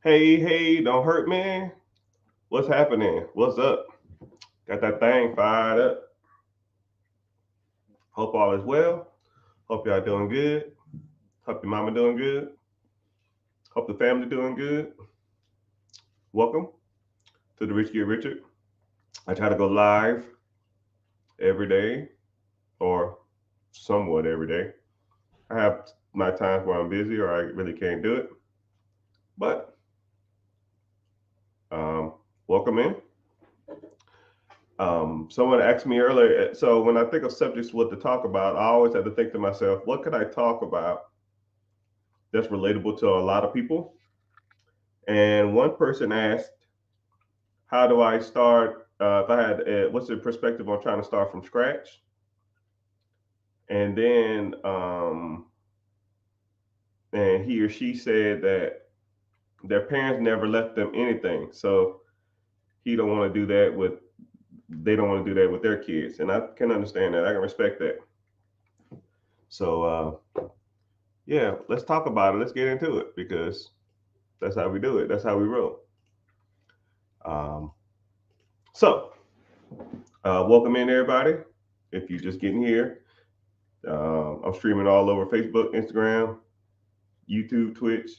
Hey, don't hurt me. What's happening? What's up? Got that thing fired up. Hope all is well. Hope y'all doing good. Hope your mama doing good. Hope the family doing good. Welcome to the Rich Get Richard. I try to go live every day or somewhat every day. I have my times where I'm busy or I really can't do it. But um, welcome in. Someone asked me earlier. So when I think of subjects, what to talk about, I always have to think to myself, what could I talk about that's relatable to a lot of people? And one person asked, how do I start? If I had, what's the perspective on trying to start from scratch? And then, and he or she said that their parents never left them anything, so he don't want to do that with. They don't want to do that with their kids, and I can understand that. I can respect that. So, yeah, let's talk about it. Let's get into it because that's how we do it. That's how we roll. Um, so, welcome in everybody. If you're just getting here, I'm streaming all over Facebook, Instagram, YouTube, Twitch,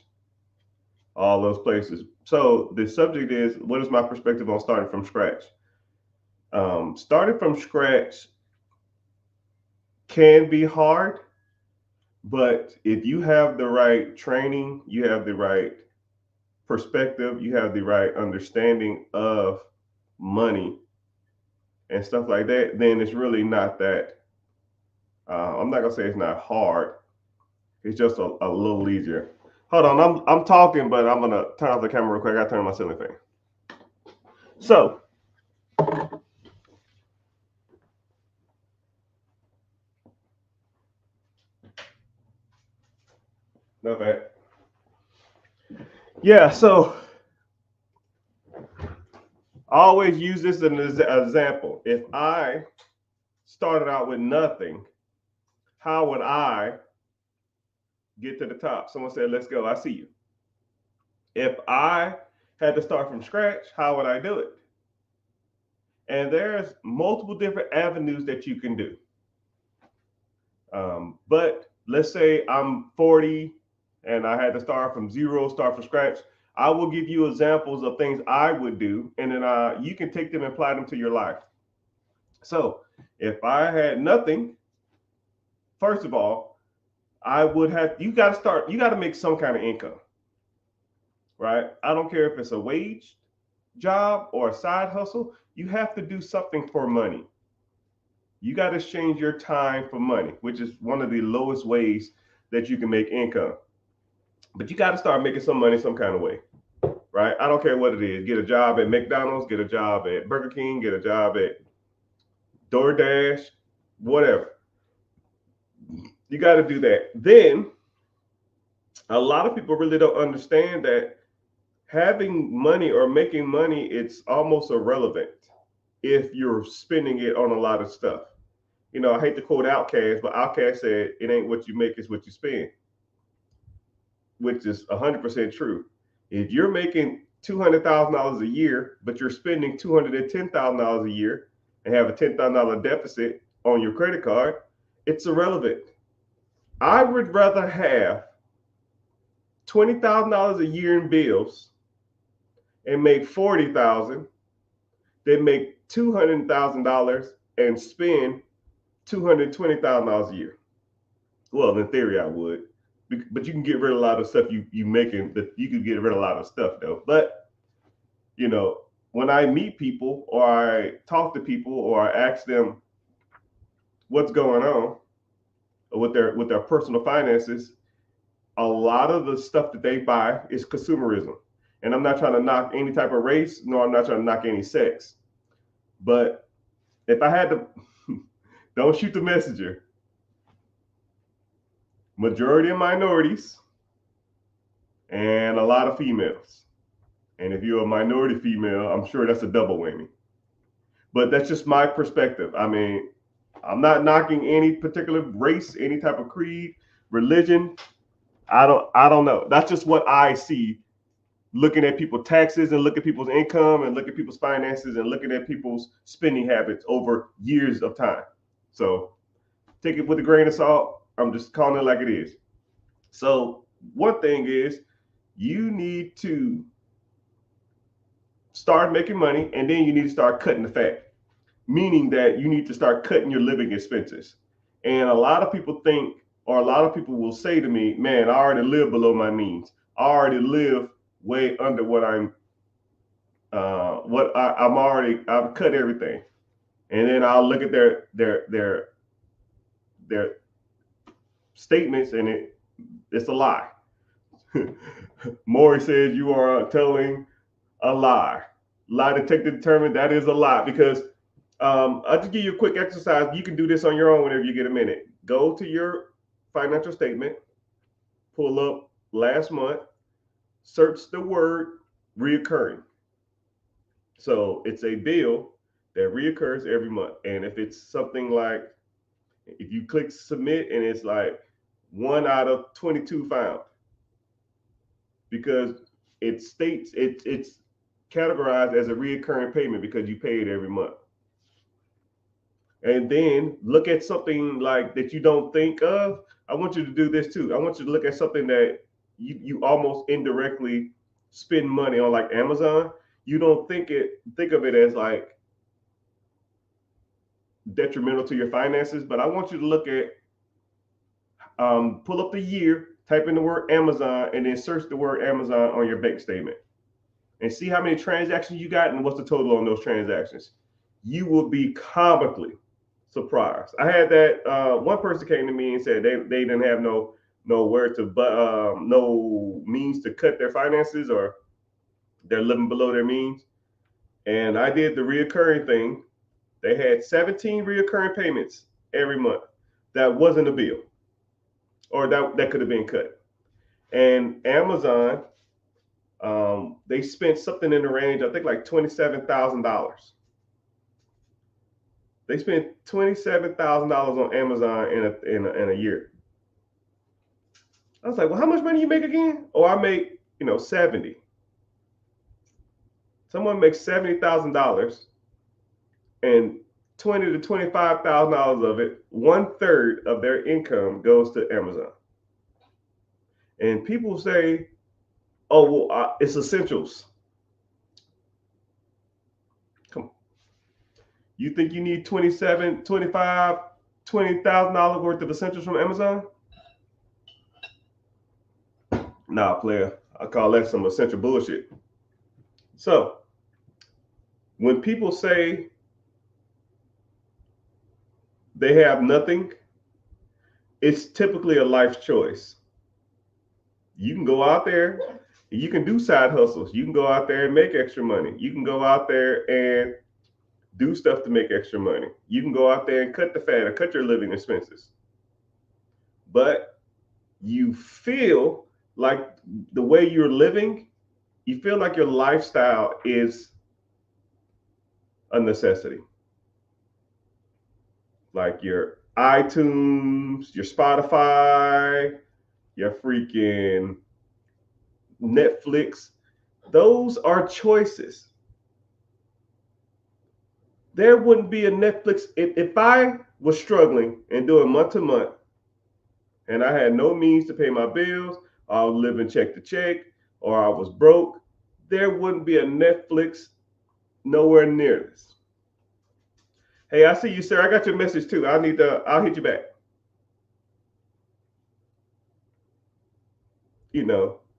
all those places. So the subject is, what is my perspective on starting from scratch? Starting from scratch can be hard, but if you have the right training, you have the right perspective, you have the right understanding of money and stuff like that, then it's really not that. I'm not gonna say it's not hard. It's just a little easier. Hold on, I'm talking, but I'm gonna turn off the camera real quick. I gotta turn my ceiling fan. So, no bad. Yeah, so I always use this as an example. If I started out with nothing, how would I get to the top? Someone said, "Let's go." I see you. If I had to start from scratch, how would I do it? And there's multiple different avenues that you can do. But let's say I'm 40 and I had to start from zero, start from scratch. I will give you examples of things I would do, and then you can take them and apply them to your life. So if I had nothing, first of all, I would have, you got to start, you got to make some kind of income, right? I don't care if it's a wage job or a side hustle, you have to do something for money. You got to exchange your time for money, which is one of the lowest ways that you can make income. But you got to start making some money some kind of way, right? I don't care what it is. Get a job at McDonald's, get a job at Burger King, get a job at DoorDash, whatever. You got to do that. Then a lot of people really don't understand that having money or making money, it's almost irrelevant if you're spending it on a lot of stuff. You know, I hate to quote Outkast, but Outkast said, "It ain't what you make, it's what you spend," which is 100% true. If you're making $200,000 a year, but you're spending $210,000 a year and have a $10,000 deficit on your credit card, it's irrelevant. I would rather have $20,000 a year in bills and make 40,000 than make $200,000 and spend $220,000 a year. Well, in theory, I would, but you can get rid of a lot of stuff you making. That you can get rid of a lot of stuff though. But you know, when I meet people or I talk to people or I ask them what's going on with their personal finances, a lot of the stuff that they buy is consumerism. And I'm not trying to knock any type of race, nor I'm not trying to knock any sex. But if I had to, don't shoot the messenger. Majority of minorities and a lot of females. And if you're a minority female, I'm sure that's a double whammy. But that's just my perspective. I mean, I'm not knocking any particular race, any type of creed, religion. I don't know. That's just what I see looking at people's taxes and look at people's income and look at people's finances and looking at people's spending habits over years of time. So take it with a grain of salt. I'm just calling it like it is. So one thing is you need to start making money, and then you need to start cutting the fat, meaning that you need to start cutting your living expenses. And a lot of people think, or a lot of people will say to me, man, I already live below my means. I already live way under what I've cut everything. And then I'll look at their statements, and it's a lie. Maury says you are telling a lie. Lie detector determined that is a lie, because I'll just give you a quick exercise. You can do this on your own whenever you get a minute. Go to your financial statement, pull up last month, search the word reoccurring. So it's a bill that reoccurs every month. And if it's something like, if you click submit and it's like 1 out of 22 found, because it states it's categorized as a reoccurring payment because you pay it every month. And then look at something like that you don't think of. I want you to do this too. I want you to look at something that you almost indirectly spend money on, like Amazon. You don't think of it as like detrimental to your finances, but I want you to look at pull up the year, type in the word Amazon, and then search the word Amazon on your bank statement and see how many transactions you got and what's the total on those transactions. You will be comically surprised. I had that one person came to me and said they didn't have nowhere to but no means to cut their finances, or they're living below their means. And I did the reoccurring thing. They had 17 reoccurring payments every month that wasn't a bill, or that could have been cut. And Amazon, they spent something in the range, I think like $27,000. They spent $27,000 on Amazon in a year. I was like, well, how much money you make again? Oh, I make 70. Someone makes $70,000, and $20,000 to $25,000 of it, 1/3 of their income goes to Amazon. And people say, oh, well, it's essentials. Come on. You think you need $27,000, $25,000, $20,000 worth of essentials from Amazon? Nah, player. I call that some essential bullshit. So when people say they have nothing, it's typically a life choice. You can go out there, you can do side hustles. You can go out there and make extra money. You can go out there and do stuff to make extra money. You can go out there and cut the fat or cut your living expenses. But you feel like the way you're living, you feel like your lifestyle is a necessity. Like your iTunes, your Spotify, your freaking Netflix, those are choices. There wouldn't be a Netflix if I was struggling and doing month to month and I had no means to pay my bills, I was living check to check, or I was broke. There wouldn't be a Netflix nowhere near this. Hey, I see you, sir. I got your message too. I'll hit you back.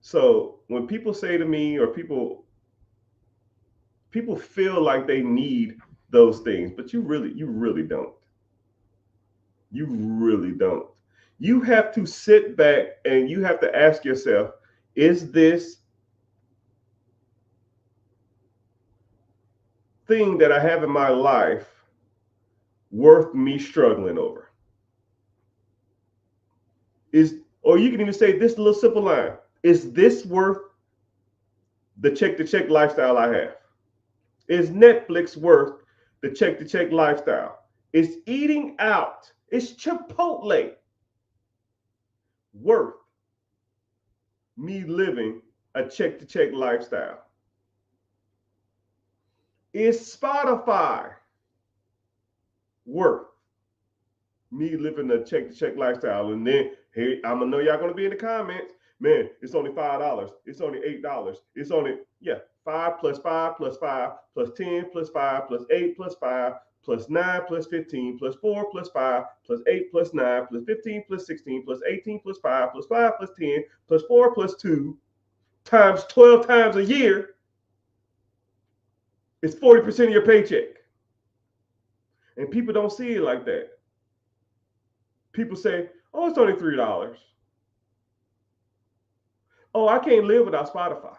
So when people say to me, or people feel like they need those things, but you really don't. You really don't. You have to sit back and you have to ask yourself, is this thing that I have in my life worth me struggling over? Or you can even say this little simple line: is this worth the check to check lifestyle I have? Is Netflix worth the check to check lifestyle? Is eating out, is Chipotle worth me living a check-to-check lifestyle? Is Spotify worth me living a check-to-check lifestyle? And then, hey, I'm gonna know y'all gonna be in the comments. Man, it's only $5. It's only $8. It's only, yeah, 5 plus 5 plus 5 plus 10 plus 5 plus 8 plus 5 plus 9 plus 15 plus 4 plus 5 plus 8 plus 9 plus 15 plus 16 plus 18 plus 5 plus 5 plus 10 plus 4 plus 2 times 12 times a year is 40% of your paycheck. And people don't see it like that. People say, oh, it's only $3. Oh, I can't live without Spotify.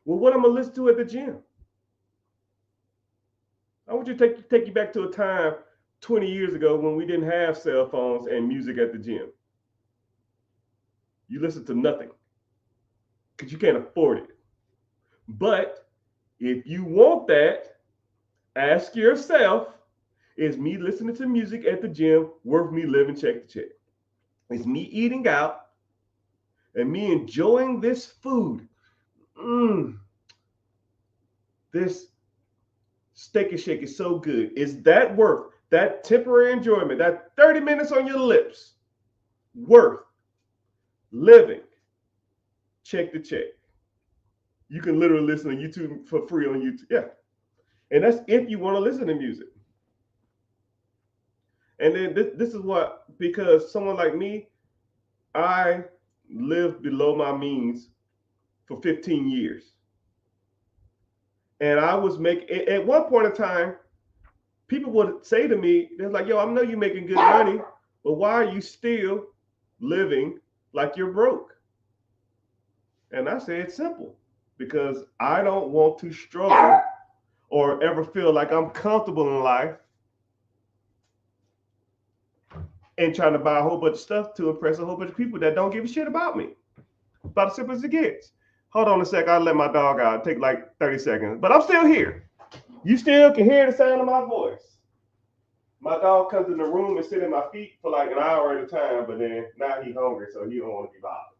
Well, what I'm gonna listen to at the gym? I want you to take you back to a time 20 years ago when we didn't have cell phones and music at the gym. You listen to nothing because you can't afford it. But if you want that, ask yourself, is me listening to music at the gym worth me living check to check? Is me eating out and me enjoying this food? This Steak and Shake is so good. Is that worth that temporary enjoyment, that 30 minutes on your lips, worth living check to check? You can literally listen to YouTube for free on YouTube. Yeah. And that's if you want to listen to music. And then this is what, because someone like me, I lived below my means for 15 years. And I was making, at one point in time, people would say to me, they're like, yo, I know you're making good money, but why are you still living like you're broke? And I say it's simple, because I don't want to struggle or ever feel like I'm comfortable in life and trying to buy a whole bunch of stuff to impress a whole bunch of people that don't give a shit about me. About as simple as it gets. Hold on a sec, I'll let my dog out. Take like 30 seconds, but I'm still here. You still can hear the sound of my voice. My dog comes in the room and sit at my feet for like an hour at a time, but then now he's hungry, so he don't want to be bothered,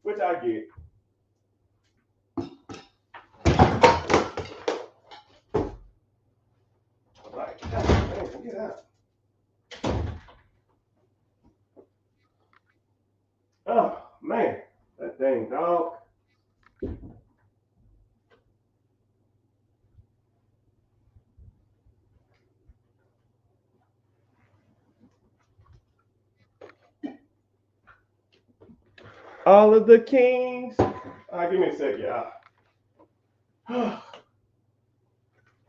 which I get. Like, man, get out. Oh, man, that dang dog. All of the kings. Give me a sec, y'all.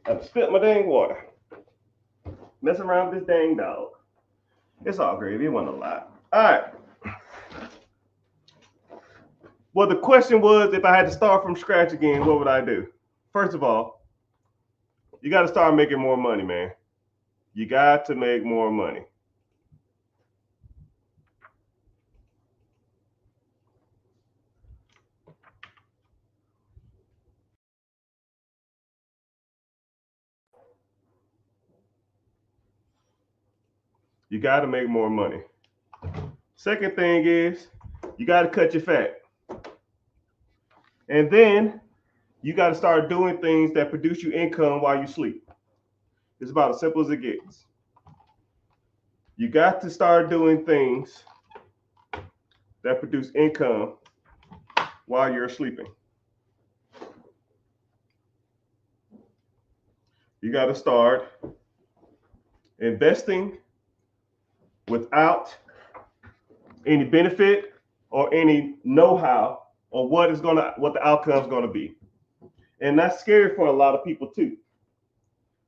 I spit my dang water. Messing around with this dang dog. It's all gravy. It wasn't a lot. All right. Well, the question was, if I had to start from scratch again, what would I do? First of all, you got to start making more money, man. You got to make more money. You got to make more money. Second thing is, you got to cut your fat. And then you got to start doing things that produce you income while you sleep. It's about as simple as it gets. You got to start doing things that produce income while you're sleeping. You got to start investing without any benefit or any know-how on what the outcome is gonna be. And that's scary for a lot of people too.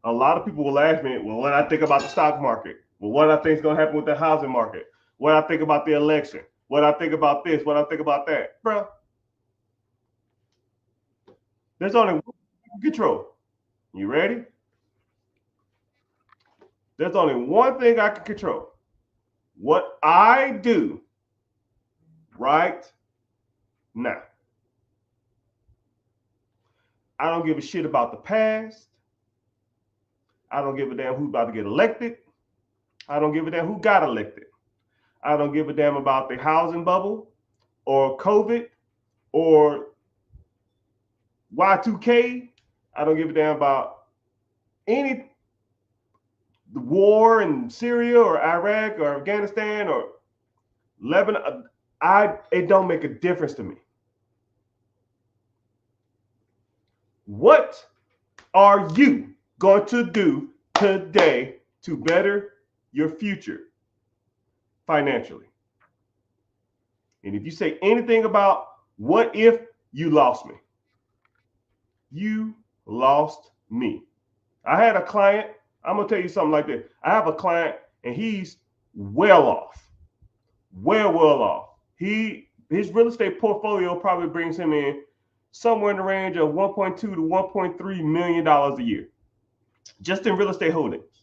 A lot of people will ask me, well, what I think about the stock market? Well, what I think is gonna happen with the housing market? What I think about the election? What I think about this? What I think about that? Bro, there's only one control. You ready? There's only one thing I can control. What I do right now. I don't give a shit about the past. I don't give a damn who's about to get elected. I don't give a damn who got elected. I don't give a damn about the housing bubble or COVID or Y2K. I don't give a damn about any the war in Syria or Iraq or Afghanistan or Lebanon. It don't make a difference to me. What are you going to do today to better your future financially? And if you say anything about what if, you lost me. You lost me. I had a client. I'm going to tell you something like this. I have a client and he's well off. Well off. His real estate portfolio probably brings him in somewhere in the range of $1.2 to $1.3 million a year, just in real estate holdings.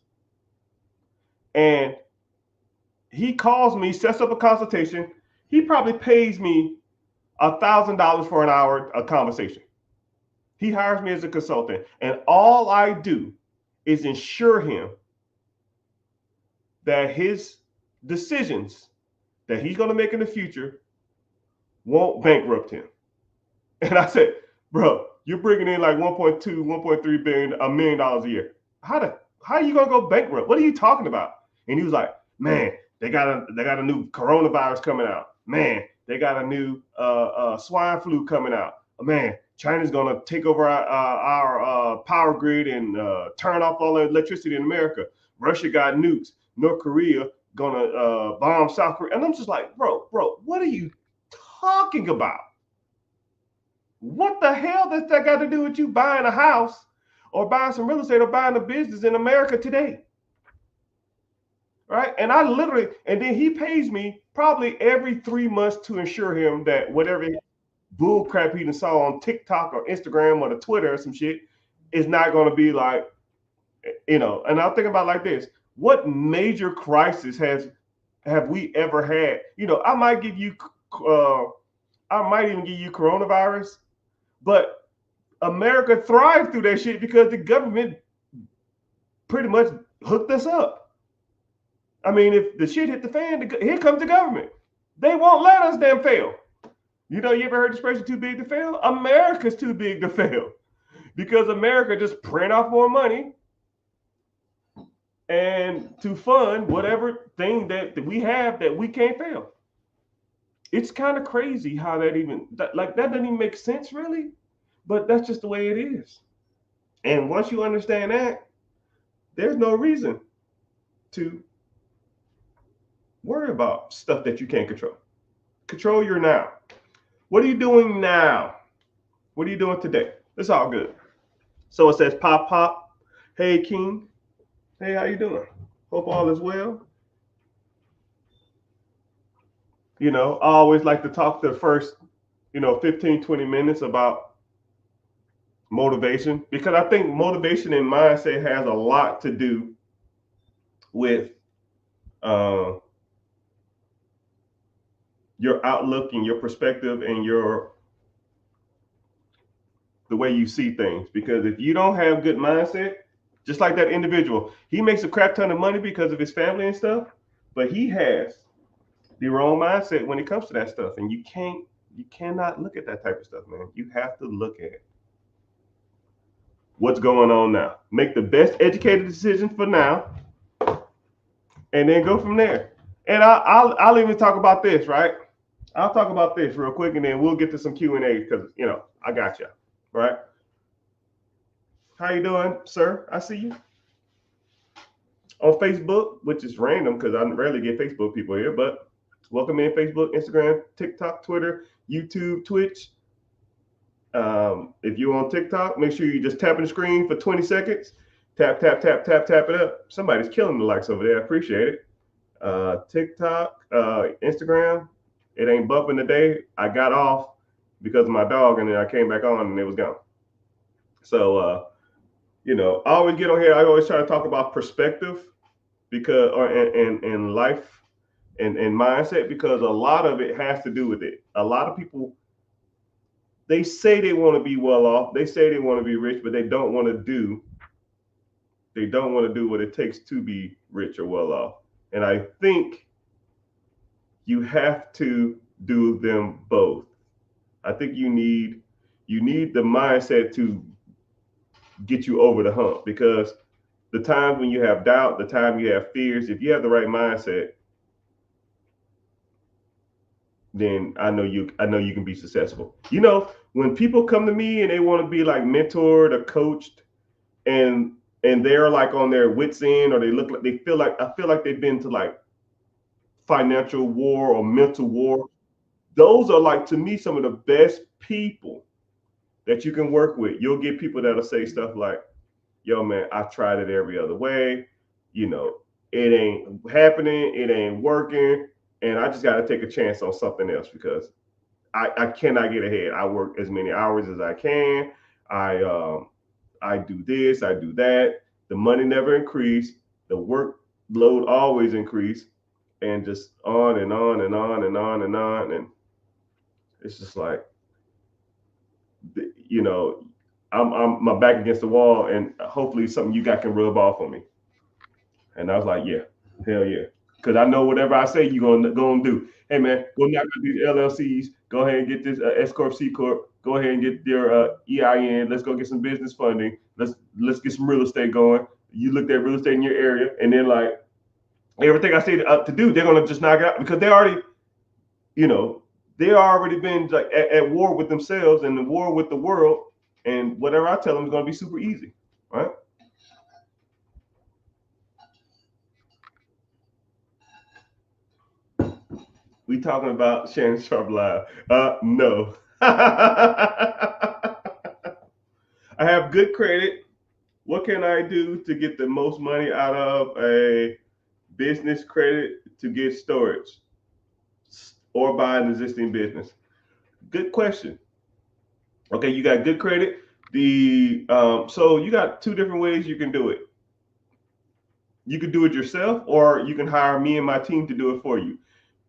And he calls me, sets up a consultation. He probably pays me $1,000 for an hour of conversation. He hires me as a consultant, and all I do is ensure him that his decisions that he's going to make in the future won't bankrupt him. And I said, bro, you're bringing in like 1.2, 1.3 billion, $1 million a year. How are you going to go bankrupt? What are you talking about? And he was like, man, they got a new coronavirus coming out. Man, they got a new swine flu coming out. Man, China's going to take over our power grid and turn off all the electricity in America. Russia got nukes. North Korea going to bomb South Korea. And I'm just like, bro, what are you talking about? What the hell does that got to do with you buying a house or buying some real estate or buying a business in America today? Right? And and then he pays me probably every 3 months to ensure him that whatever bull crap he saw on TikTok or Instagram or the Twitter or some shit is not going to be like, and I'm thinking about like this. What major crisis have we ever had? I might give you, I might even give you coronavirus, but America thrived through that shit because the government pretty much hooked us up. I mean, if the shit hit the fan, here comes the government. They won't let us damn fail. You ever heard the expression too big to fail? America's too big to fail because America just print off more money and to fund whatever thing that we have that we can't fail. It's kind of crazy how that doesn't even make sense really, but that's just the way it is. And once you understand that, there's no reason to worry about stuff that you can't control. Control your now. What are you doing now? What are you doing today? It's all good. So it says pop. Hey King. Hey, how you doing? Hope all is well. I always like to talk the first 15, 20 minutes about motivation because I think motivation and mindset has a lot to do with your outlook and your perspective and the way you see things. Because if you don't have good mindset, just like that individual, he makes a crap ton of money because of his family and stuff, but he has the wrong mindset when it comes to that stuff. And you cannot look at that type of stuff, man. You have to look at what's going on now. Make the best educated decision for now, and then go from there. And I'll even talk about this, right? I'll talk about this real quick, and then we'll get to some Q&A because I got you, right? How you doing, sir? I see you on Facebook, which is random because I rarely get Facebook people here, but welcome in Facebook, Instagram, TikTok, Twitter, YouTube, Twitch. If you're on TikTok, make sure you just tap on the screen for 20 seconds. Tap it up. Somebody's killing the likes over there. I appreciate it. TikTok, Instagram, it ain't bumping today. I got off because of my dog, and then I came back on, and it was gone. So, I always get on here. I always try to talk about perspective because, and life and mindset, because a lot of it has to do with it. A lot of people, they say they want to be well off. They say they want to be rich, but they don't want to do what it takes to be rich or well off. And I think you have to do them both. I think you need You need the mindset to get you over the hump, because the times when you have doubt, the time you have fears, if you have the right mindset, then I know you can be successful. When people come to me and they want to be like mentored or coached, and they're like on their wits end, or they feel like I feel like they've been to like financial war or mental war. Those are, like, to me, some of the best people that you can work with. You'll get people that'll say stuff like, yo man, I tried it every other way, you know, it ain't happening, it ain't working, and I just got to take a chance on something else because I cannot get ahead. I work as many hours as I can. I do this, I do that. The money never increased. The workload always increased, and just on and on and on and on and on. And it's just like, you know, I'm my back against the wall, and hopefully something you got can rub off on me. And I was like, yeah, hell yeah. Because I know whatever I say, you're gonna do. Hey man, go knock out these LLCs. Go ahead and get this S corp, C corp. Go ahead and get their EIN. Let's go get some business funding. Let's get some real estate going. You looked at real estate in your area, and then like everything I say to do, they're gonna just knock it out because you know, they already been like at war with themselves and the war with the world. And whatever I tell them is gonna be super easy, right? We talking about Shannon Sharp Live? No. I have good credit. What can I do to get the most money out of a business credit to get storage or buy an existing business? Good question. Okay, you got good credit. So you got two different ways you can do it. You can do it yourself, or you can hire me and my team to do it for you.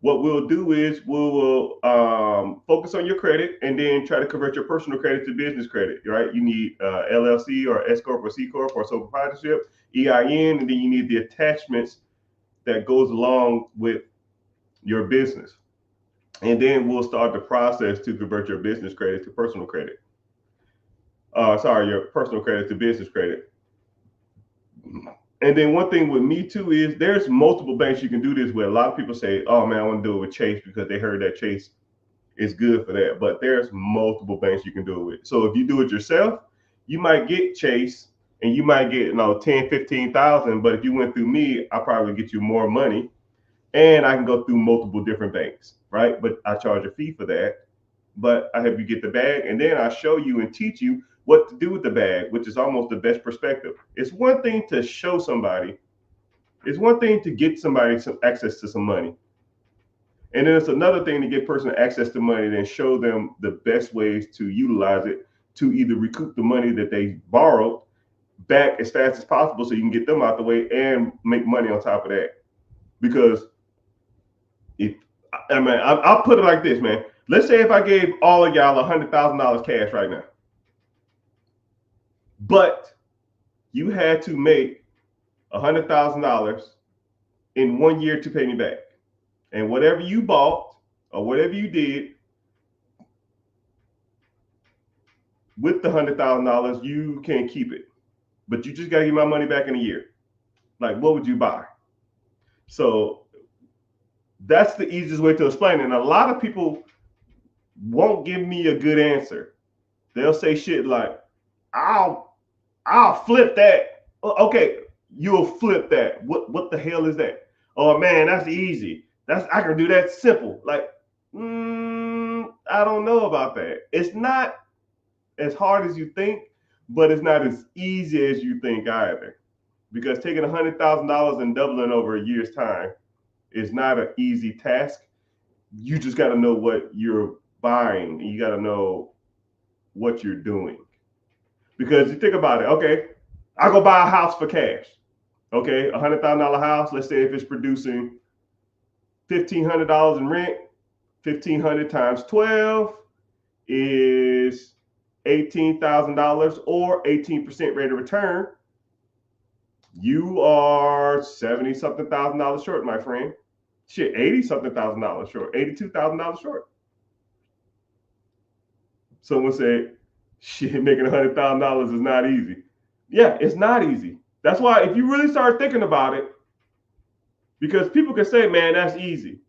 What we'll do is we will focus on your credit and then try to convert your personal credit to business credit, right? You need LLC or S corp or C corp or sole proprietorship, EIN, and then you need the attachments that goes along with your business. And then we'll start the process to convert your business credit to personal credit. Your personal credit to business credit. And then one thing with me too is there's multiple banks you can do this with. A lot of people say, "Oh man, I want to do it with Chase because they heard that Chase is good for that." But there's multiple banks you can do it with. So if you do it yourself, you might get Chase and you might get 10, 15,000. But if you went through me, I probably get you more money, and I can go through multiple different banks, right? But I charge a fee for that. But I help you get the bag, and then I show you and teach you what to do with the bag, which is almost the best perspective. It's one thing to show somebody, it's one thing to get somebody some access to some money. And then it's another thing to get person access to money and then show them the best ways to utilize it to either recoup the money that they borrowed back as fast as possible so you can get them out the way and make money on top of that. Because if I'll put it like this, man. Let's say if I gave all of y'all $100,000 cash right now, but you had to make $100,000 in 1 year to pay me back, and whatever you bought or whatever you did with the $100,000, you can keep it, but you just gotta get my money back in a year. Like, what would you buy? So that's the easiest way to explain it. And a lot of people won't give me a good answer. They'll say shit like, I'll flip that. Okay, you'll flip that. What the hell is that? Oh man, that's easy. I can do that simple. Like, I don't know about that. It's not as hard as you think, but it's not as easy as you think either. Because taking $100,000 and doubling over a year's time is not an easy task. You just got to know what you're buying, and you got to know what you're doing. Because you think about it, okay, I go buy a house for cash. Okay, $100,000 house. Let's say if it's producing $1,500 in rent, 1,500 times 12 is $18,000 or 18% rate of return. You are 70 something thousand dollars short, my friend. Shit, 80 something $1,000 short, $82,000 short. Someone said, Shit, making $100,000 is not easy. Yeah, it's not easy. That's why if you really start thinking about it, because people can say, man, that's easy.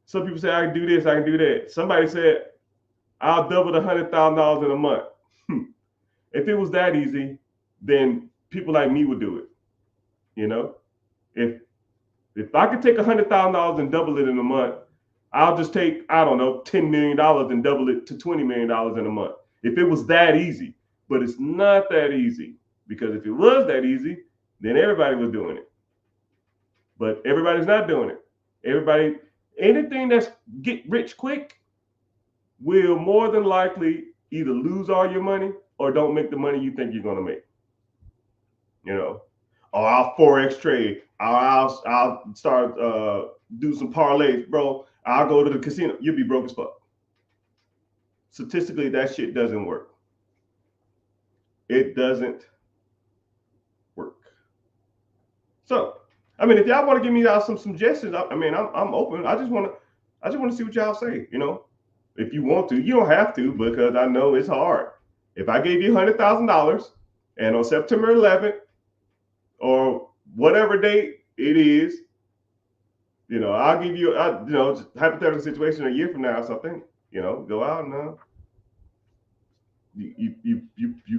Some people say, I can do this, I can do that. Somebody said, I'll double the $100,000 in a month. If it was that easy, then people like me would do it. You know, if I could take $100,000 and double it in a month, I'll just take, I don't know, $10 million and double it to $20 million in a month. If it was that easy, but it's not that easy, because if it was that easy, then everybody was doing it. But everybody's not doing it. Everybody, anything that's get rich quick will more than likely either lose all your money or don't make the money you think you're going to make. You know, or I'll forex trade. I'll start do some parlays, bro. I'll go to the casino. You'll be broke as fuck. Statistically, that shit doesn't work. It doesn't work. So, I mean, if y'all want to give me y'all some suggestions, I mean, I'm open. I just want to see what y'all say. You know, if you want to, you don't have to, because I know it's hard. If I gave you $100,000 and on September 11th or whatever date it is, you know, I'll give you, you know, just hypothetical situation a year from now or something. You know, go out and you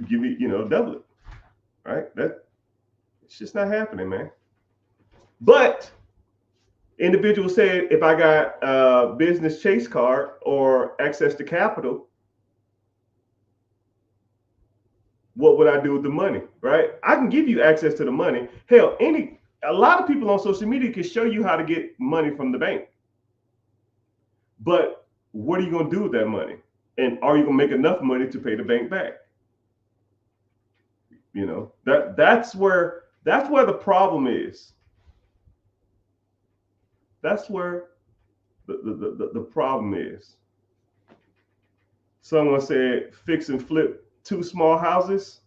give me, you know, double it, right? That it's just not happening, man. But individuals said, if I got a business chase card or access to capital, what would I do with the money, right? I can give you access to the money. Hell, a lot of people on social media can show you how to get money from the bank. But what are you going to do with that money? And are you going to make enough money to pay the bank back? You know, that's where the problem is. That's where the problem is. Someone said, fix and flip 2 small houses.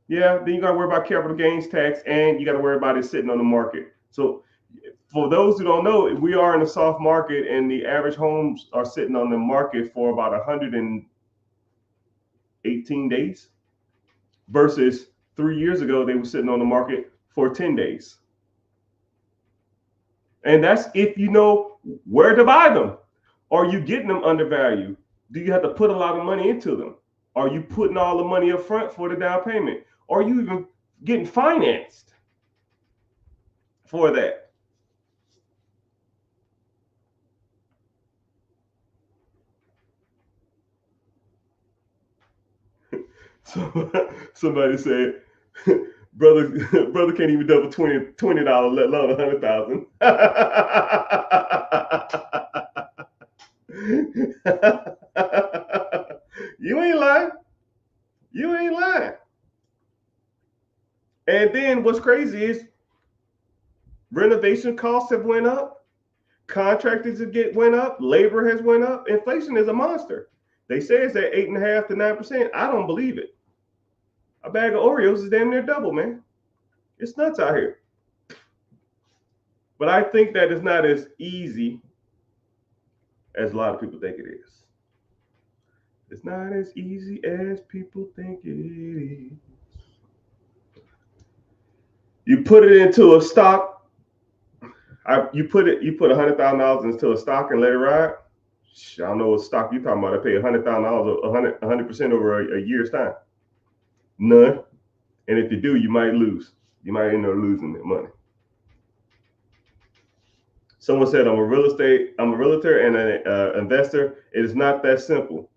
Yeah, then you got to worry about capital gains tax, and you got to worry about it sitting on the market. So for those who don't know, we are in a soft market, and the average homes are sitting on the market for about 118 days versus 3 years ago, they were sitting on the market for 10 days. And that's if you know where to buy them. Are you getting them undervalued? Do you have to put a lot of money into them? Are you putting all the money up front for the down payment? Are you even getting financed for that? So somebody said, brother can't even double $20, let alone 100,000. You ain't lying. You ain't lying. And then what's crazy is renovation costs have went up, contractors went up, labor has went up. Inflation is a monster. They say it's at 8.5 to 9%. I don't believe it. A bag of Oreos is damn near double, man. It's nuts out here. But I think that it's not as easy as a lot of people think it is. It's not as easy as people think it is. You put it into a stock. You put $100,000 into a stock and let it ride. I don't know what stock you talking about. I pay $100,000 100% over a year's time. None. And if you do, you might lose. You might end up losing the money. Someone said, I'm a realtor and an investor. It is not that simple.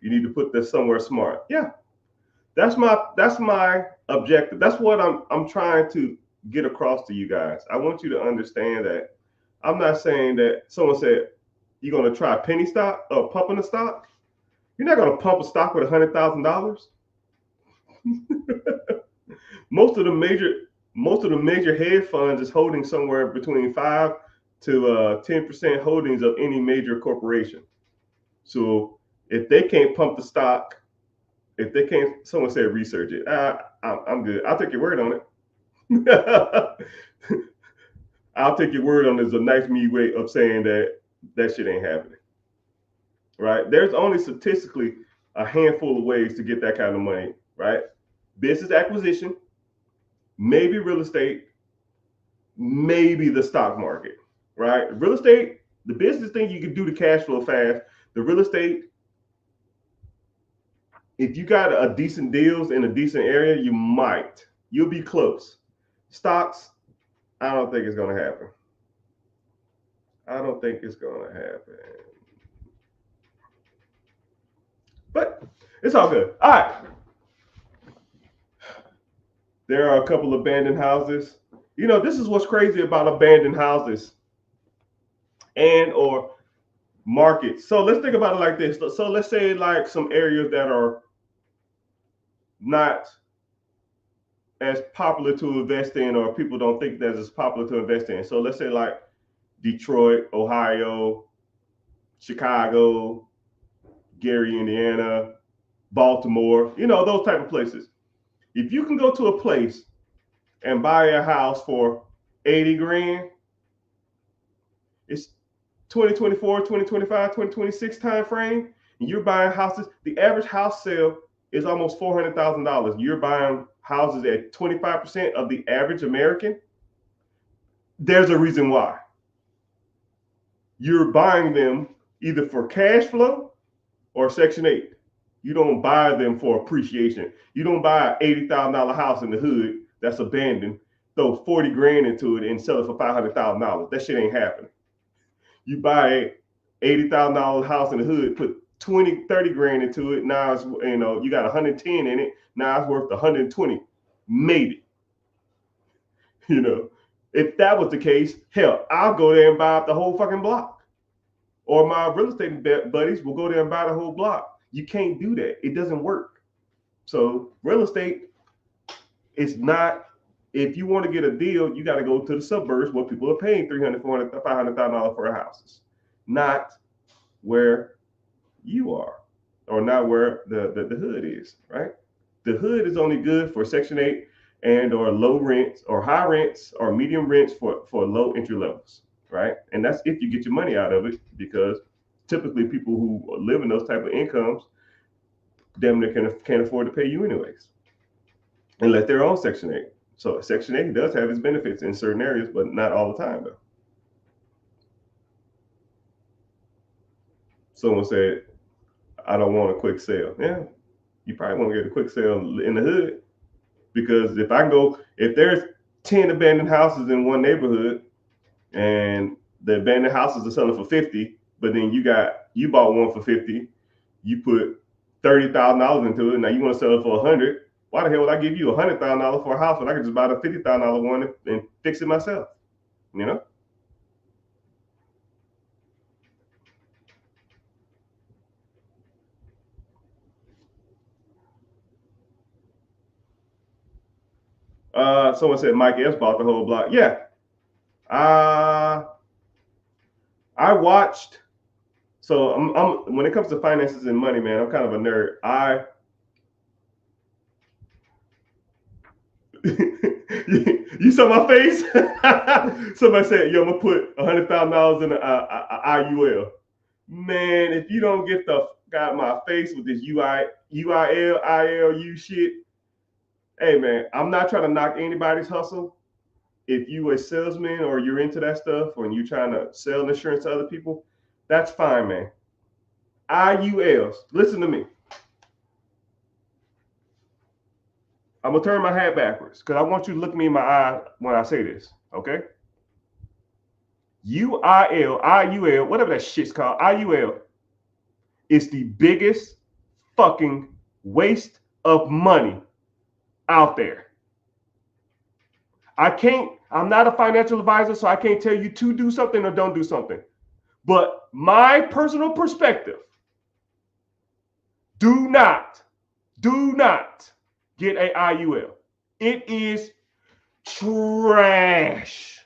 You need to put this somewhere smart. Yeah, that's my objective. That's what I'm trying to get across to you guys. I want you to understand that I'm not saying that someone said you're going to try penny stock or pumping a stock. You're not going to pump a stock with $100,000. Most of the major hedge funds is holding somewhere between 5 to 10% holdings of any major corporation. So if they can't pump the stock, if they can't, someone said research it. I'm good. I'll take your word on it. I'll take your word on it. There's a nice me way of saying that shit ain't happening. Right? There's only statistically a handful of ways to get that kind of money, right? Business acquisition, maybe real estate, maybe the stock market, right? Real estate, the business thing you can do the cash flow fast. The real estate, if you got a decent deals in a decent area, you'll be close. Stocks, I don't think it's going to happen. I don't think it's going to happen. But it's all good. All right. There are a couple abandoned houses. You know, this is what's crazy about abandoned houses and or markets. So let's think about it like this. So let's say like some areas that are not as popular to invest in, or people don't think that it's popular to invest in. So let's say like Detroit, Ohio, Chicago, Gary, Indiana, Baltimore, you know, those type of places. If you can go to a place and buy a house for 80 grand, it's 2024, 2025, 2026 time frame, and you're buying houses. The average house sale is almost $400,000. You're buying houses at 25% of the average American. There's a reason why. You're buying them either for cash flow or Section 8. You don't buy them for appreciation. You don't buy an $80,000 house in the hood that's abandoned, throw 40 grand into it and sell it for $500,000. That shit ain't happening. You buy a $80,000 house in the hood, put 20, 30 grand into it. Now it's, you know, you got 110 in it. Now it's worth 120, maybe. You know, if that was the case, hell, I'll go there and buy up the whole fucking block. Or my real estate buddies will go there and buy the whole block. You can't do that. It doesn't work. So real estate is not, if you want to get a deal, you got to go to the suburbs where people are paying $300,000, $400,000, $500,000 for a house, not where you are, or not where the hood is, right? The hood is only good for Section 8 and or low rents or high rents or medium rents for low entry levels, right? And that's if you get your money out of it, because typically people who live in those type of incomes, damn near can't afford to pay you anyways, and let their own Section 8. So Section 8 does have its benefits in certain areas, but not all the time though. Someone said, I don't want a quick sale. Yeah, you probably won't get a quick sale in the hood, because if there's 10 abandoned houses in one neighborhood and the abandoned houses are selling for 50, but then you bought one for 50, you put $30,000 into it, now you want to sell it for 100. Why the hell would I give you $100,000 for a house when I could just buy the $50,000 one and fix it myself? You know? Someone said Mike S bought the whole block. Yeah. I watched. So I'm when it comes to finances and money, man, I'm kind of a nerd. You saw my face? Somebody said, yo, I'm gonna put $100,000 in a IUL. Man, if you don't get the got my face with this UIL, ILU shit, hey man, I'm not trying to knock anybody's hustle. If you a salesman or you're into that stuff, or you're trying to sell insurance to other people, that's fine, man. IULs, listen to me. I'm gonna turn my hat backwards because I want you to look me in my eye when I say this, okay? IUL, whatever that shit's called, IUL is the biggest fucking waste of money out there. I'm not a financial advisor, so I can't tell you to do something or don't do something. But my personal perspective, do not get a IUL. It is trash.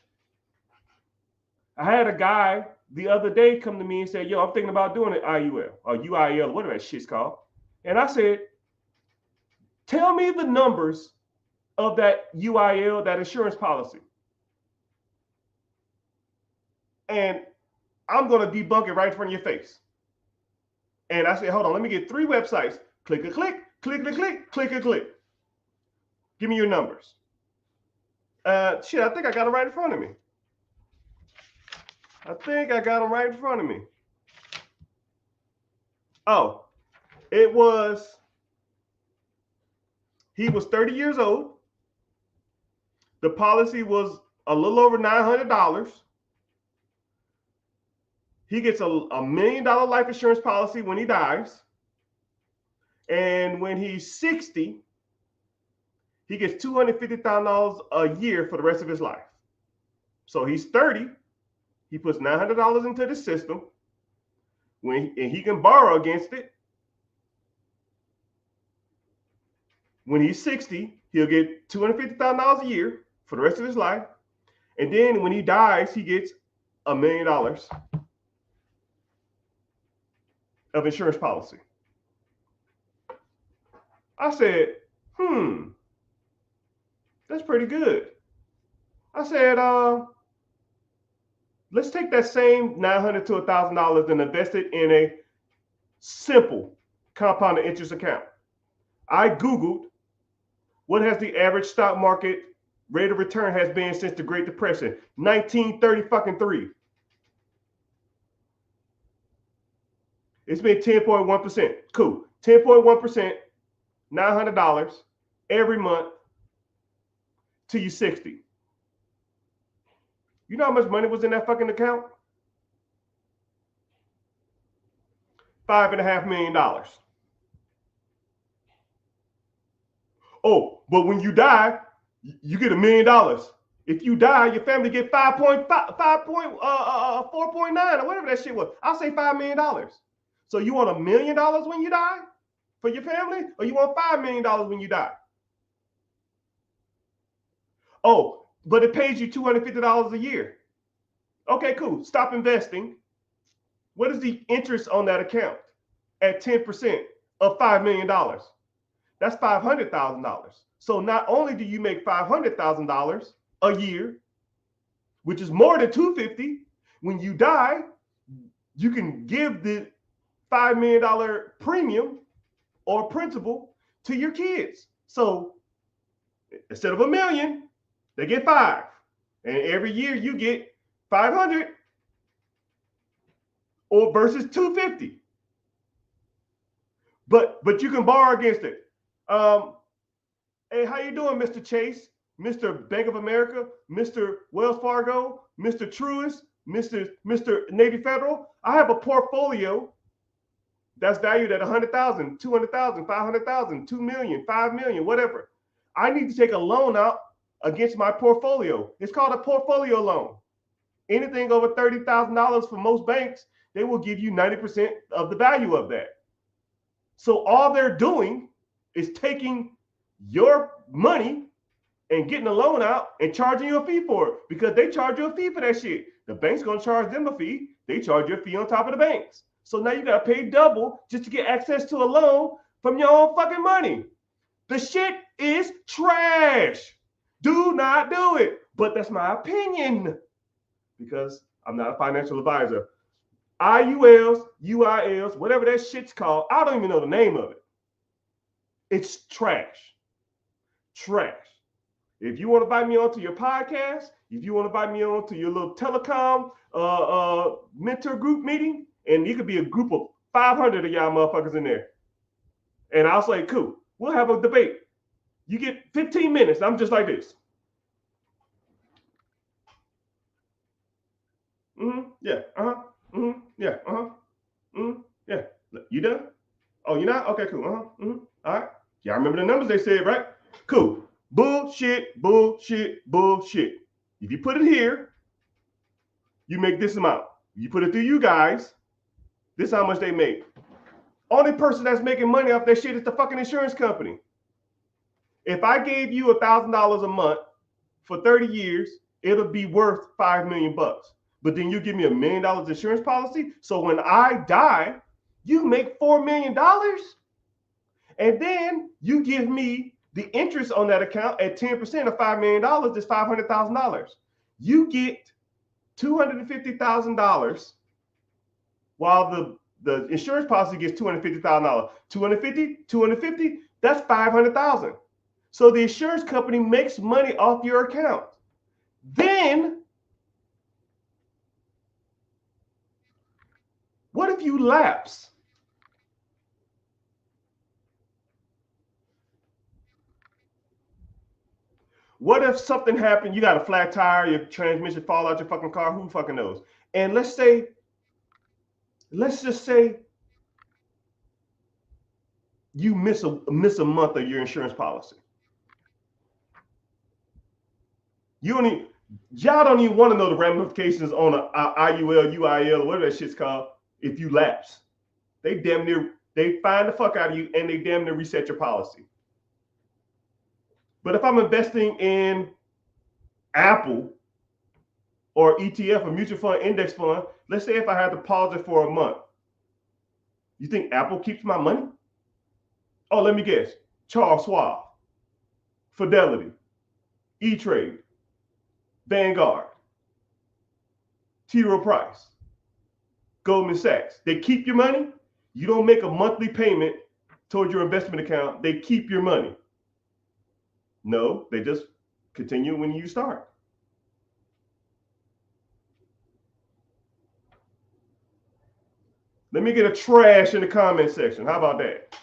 I had a guy the other day come to me and say, yo, I'm thinking about doing an IUL or UIL, whatever that shit's called. And I said, tell me the numbers of that UIL, that insurance policy. And I'm going to debunk it right in front of your face. And I said, hold on, let me get 3 websites. Click a click, click a click, click a click. Give me your numbers. Shit, I think I got it right in front of me. I think I got them right in front of me. Oh, it was, he was 30 years old. The policy was a little over $900. He gets a $1 million life insurance policy when he dies. And when he's 60, he gets $250,000 a year for the rest of his life. So he's 30. He puts $900 into the system. And he can borrow against it. When he's 60, he'll get $250,000 a year for the rest of his life. And then when he dies, he gets $1 million of insurance policy. I said, that's pretty good. I said, let's take that same $900 to $1,000 and invest it in a simple compounded interest account. I Googled what has the average stock market rate of return has been since the Great Depression, 1933. It's been 10.1%. Cool. 10.1%, $900 every month till you're 60. You know how much money was in that fucking account? $5.5 million. Oh, but when you die, you get $1 million. If you die, your family get 4.9 or whatever that shit was. I'll say $5 million. So you want $1 million when you die for your family, or you want $5 million when you die? Oh, but it pays you $250 a year. Okay, cool. Stop investing. What is the interest on that account at 10% of $5 million? That's $500,000. So not only do you make $500,000 a year, which is more than $250, when you die, you can give the $5 million premium or principal to your kids. So instead of $1 million, they get 5. And every year you get 500 or versus 250. But you can borrow against it. Hey, how you doing, Mr. Chase, Mr. Bank of America, Mr. Wells Fargo, Mr. Truist, Mr. Navy Federal? I have a portfolio that's valued at 100,000, 200,000, 500,000, 2 million, 5 million, whatever. I need to take a loan out against my portfolio. It's called a portfolio loan. Anything over $30,000 for most banks, they will give you 90% of the value of that. So all they're doing is taking your money and getting a loan out and charging you a fee for it, because they charge you a fee for that shit. The bank's gonna charge them a fee. They charge you a fee on top of the banks. So now you gotta pay double just to get access to a loan from your own fucking money. The shit is trash. Do not do it. But that's my opinion, because I'm not a financial advisor. IULs, UILs, whatever that shit's called, I don't even know the name of it. It's trash. Trash. If you want to invite me onto your podcast, if you want to invite me onto your little telecom mentor group meeting, and you could be a group of 500 of y'all motherfuckers in there, and I'll say, cool, we'll have a debate. You get 15 minutes. I'm just like this. Yeah. Yeah. Yeah. You done? Oh, you not? Okay, cool. All right. Y'all remember the numbers they said, right? Cool. Bullshit, bullshit, bullshit. If you put it here, you make this amount. You put it through you guys, this is how much they make. Only person that's making money off that shit is the fucking insurance company. If I gave you $1,000 a month for 30 years, it'll be worth $5 million. But then you give me $1 million insurance policy. So when I die, you make $4 million. And then you give me the interest on that account at 10% of $5 million, that's $500,000. You get $250,000 while the insurance policy gets $250,000. 250, that's $500,000. So the insurance company makes money off your account. Then, what if you lapse? What if something happened? You got a flat tire, your transmission fall out your fucking car. Who fucking knows? And let's just say you miss a month of your insurance policy. Y'all don't even want to know the ramifications on a IUL, UIL, or whatever that shit's called. If you lapse, they find the fuck out of you and they damn near reset your policy. But if I'm investing in Apple or ETF, a mutual fund index fund, let's say if I had to pause it for a month, you think Apple keeps my money? Oh, let me guess. Charles Schwab, Fidelity, E-Trade, Vanguard, T. Rowe Price, Goldman Sachs. They keep your money. You don't make a monthly payment towards your investment account. They keep your money. No, they just continue when you start. Let me get a trash in the comment section. How about that?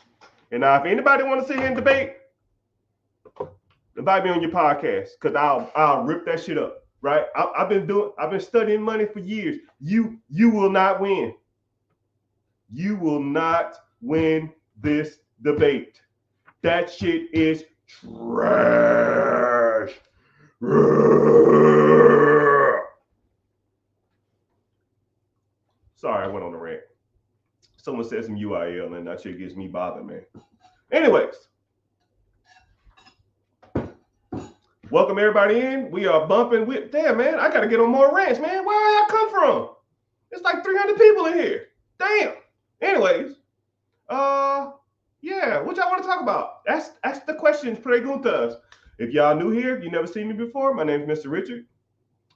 And now, if anybody want to sit here and debate, invite me on your podcast because I'll rip that shit up. Right? I've been studying money for years. You will not win. You will not win this debate. That shit is trash. Sorry, I went on a rant. Someone said some UIL and that shit gets me bothered, man. Anyways, welcome everybody in. We are bumping with, damn man, I gotta get on more rants, man. Where I come from? It's like 300 people in here. Damn. Anyways, yeah, what y'all want to talk about? Ask the questions, preguntas. If y'all new here, if you never seen me before, my name is Mr. Richard,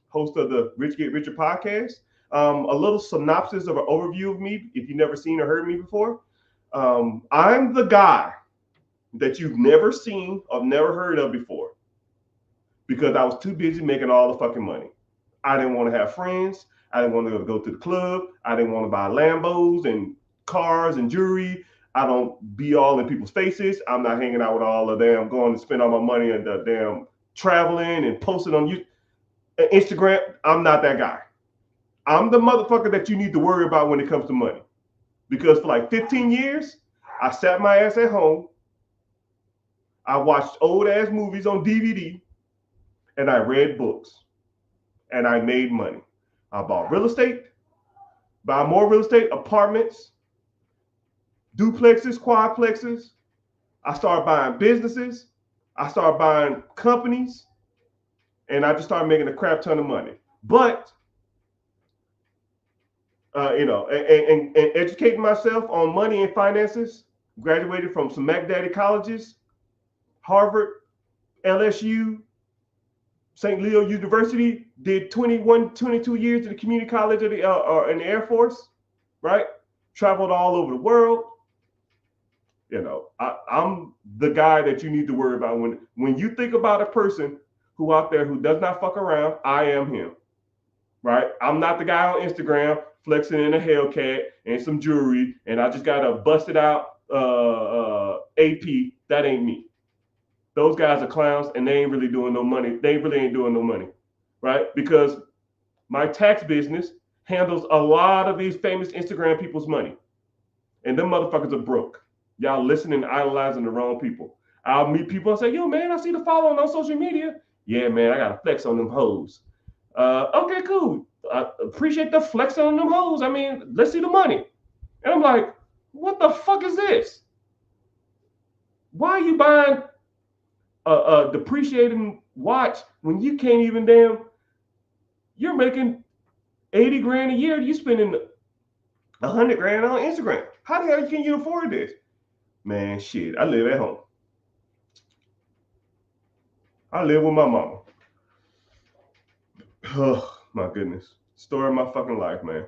host of the Rich Get Richer podcast. A little synopsis of an overview of me, if you've never seen or heard me before. I'm the guy that you've never seen or never heard of before because I was too busy making all the fucking money. I didn't want to have friends. I didn't want to go to the club. I didn't want to buy Lambos and cars and jewelry. I don't be all in people's faces. I'm not hanging out with all of them, going to spend all my money on the damn traveling and posting on Instagram. I'm not that guy. I'm the motherfucker that you need to worry about when it comes to money. Because for like 15 years, I sat my ass at home. I watched old ass movies on DVD and I read books and I made money. I bought real estate, buy more real estate, apartments, duplexes, quadplexes. I started buying businesses. I started buying companies and I just started making a crap ton of money. But and educating myself on money and finances. Graduated from some Mac Daddy colleges, Harvard, LSU, St. Leo University. Did 21, 22 years at the community college in the Air Force, right? Traveled all over the world. You know, I'm the guy that you need to worry about when you think about a person who out there who does not fuck around. I am him, right? I'm not the guy on Instagram flexing in a Hellcat and some jewelry, and I just got a busted out AP. That ain't me. Those guys are clowns, and they ain't really doing no money. They really ain't doing no money, right? Because my tax business handles a lot of these famous Instagram people's money, and them motherfuckers are broke. Y'all listening and idolizing the wrong people. I'll meet people and say, yo, man, I see the following on social media. Yeah, man, I got to flex on them hoes. Okay, cool. I appreciate the flex on them hoes. I mean, let's see the money. And I'm like, what the fuck is this? Why are you buying a depreciating watch when you can't even you're making 80 grand a year. You spending 100 grand on Instagram. How the hell can you afford this? Man, shit, I live at home. I live with my mama. Oh, my goodness. Story of my fucking life, man.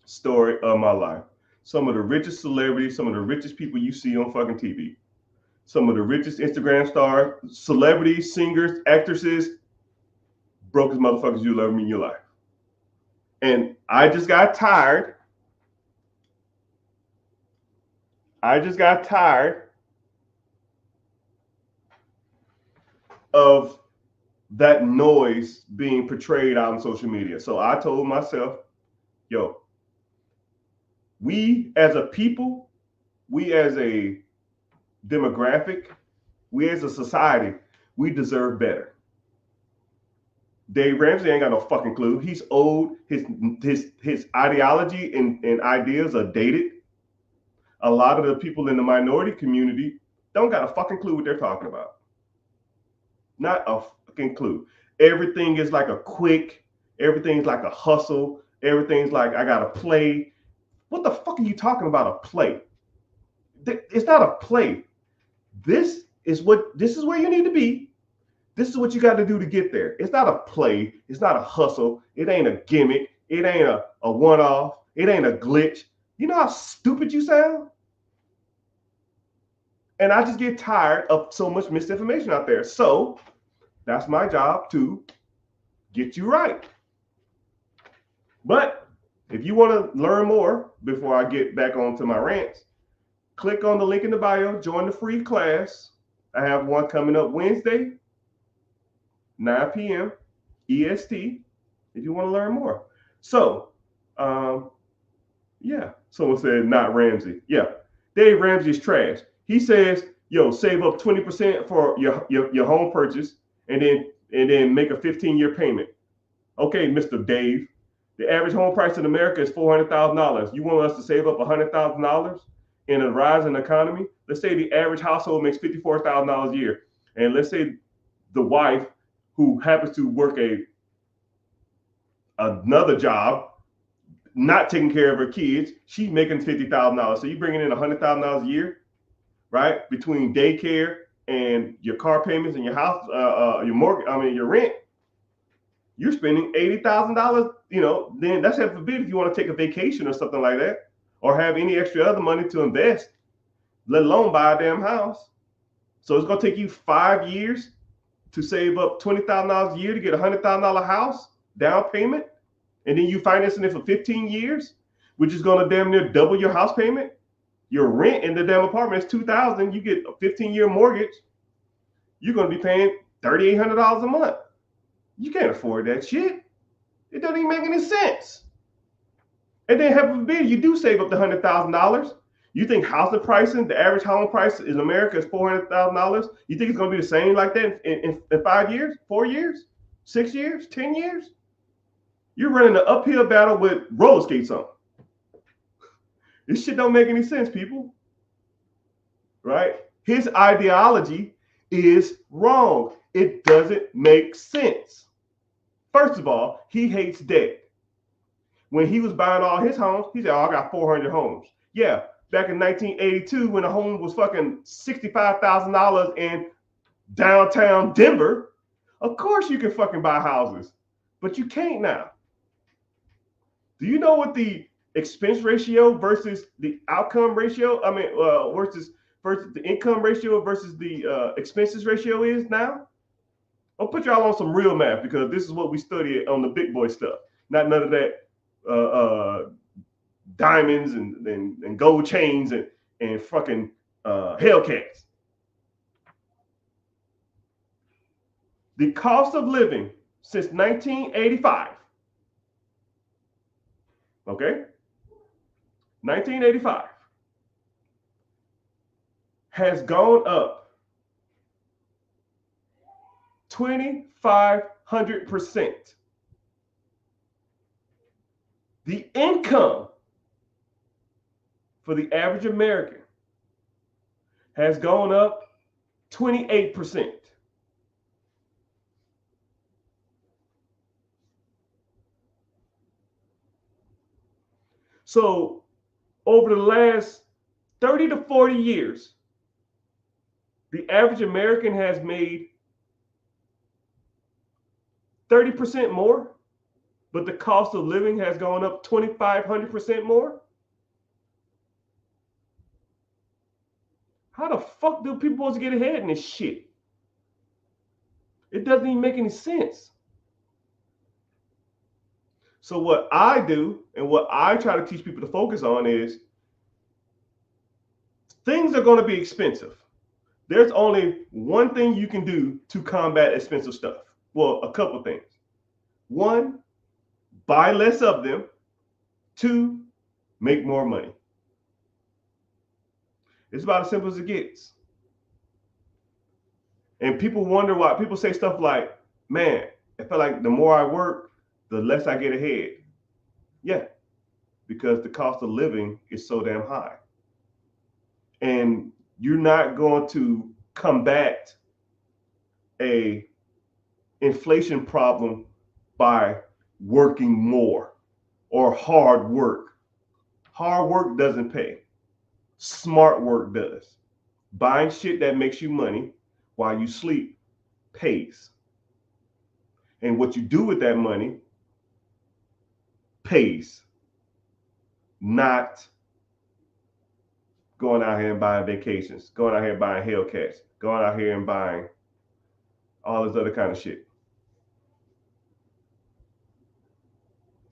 story of my life. Some of the richest celebrities, some of the richest people you see on fucking TV, some of the richest Instagram stars, celebrities, singers, actresses, brokest motherfuckers you'll ever meet in your life. And I just got tired. Of that noise being portrayed out on social media. So I told myself, yo, we as a people, we as a demographic, we as a society, we deserve better. Dave Ramsey ain't got no fucking clue. He's old. His ideology and ideas are dated. A lot of the people in the minority community don't got a fucking clue what they're talking about. Not a fucking clue. Everything is like a quick, everything's like a hustle, everything's like I gotta play. What the fuck are you talking about? A play? It's not a play. This is where you need to be. This is what you got to do to get there. It's not a play. It's not a hustle. It ain't a gimmick. It ain't a one-off. It ain't a glitch. You know how stupid you sound? And I just get tired of so much misinformation out there. So that's my job to get you right. But if you want to learn more before I get back onto my rants, click on the link in the bio, join the free class. I have one coming up Wednesday, 9 p.m. EST, if you want to learn more. So, yeah, someone said not Ramsey. Yeah, Dave Ramsey's trash. He says, yo, save up 20% for your home purchase and then make a 15-year payment. Okay, Mr. Dave, the average home price in America is $400,000. You want us to save up $100,000 in a rising economy? Let's say the average household makes $54,000 a year. And let's say the wife who happens to work another job, not taking care of her kids, she's making $50,000. So you're bringing in $100,000 a year, right? Between daycare and your car payments and your house, your mortgage, your rent, you're spending $80,000. You know, then that's heaven forbid if you want to take a vacation or something like that, or have any extra other money to invest, let alone buy a damn house. So it's gonna take you 5 years to save up $20,000 a year to get a $100,000 house down payment, and then you financing it for 15 years, which is gonna damn near double your house payment. Your rent in the damn apartment is $2,000. You get a 15-year mortgage. You're gonna be paying $3,800 a month. You can't afford that shit. It doesn't even make any sense. And then heaven forbid you do save up the $100,000. You think housing pricing, the average home price in America is $400,000? You think it's going to be the same like that in 5 years, 4 years, 6 years, 10 years? You're running an uphill battle with roller skates on. This shit don't make any sense, people. Right? His ideology is wrong. It doesn't make sense. First of all, he hates debt. When he was buying all his homes, he said, oh, I got 400 homes. Yeah. Back in 1982, when a home was fucking $65,000 in downtown Denver, of course you can fucking buy houses, but you can't now. Do you know what the expense ratio versus the outcome ratio? Versus the income ratio versus the expenses ratio is now? I'll put y'all on some real math because this is what we study on the big boy stuff. Not none of that. Diamonds and gold chains and fucking Hellcats. The cost of living since 1985, okay, 1985 has gone up 2,500%. The income for the average American has gone up 28%. So over the last 30 to 40 years, the average American has made 30% more, but the cost of living has gone up 2,500% more. How the fuck do people supposed to get ahead in this shit? It doesn't even make any sense. So what I do and what I try to teach people to focus on is things are going to be expensive. There's only one thing you can do to combat expensive stuff. Well, a couple things. One, buy less of them. Two, make more money. It's about as simple as it gets. And people wonder why people say stuff like, man, I feel like the more I work, the less I get ahead. Yeah, because the cost of living is so damn high. And you're not going to combat a inflation problem by working more or hard work. Hard work doesn't pay. Smart work does. Buying shit that makes you money while you sleep pays. And what you do with that money pays. Not going out here and buying vacations, going out here and buying Hellcats, going out here and buying all this other kind of shit.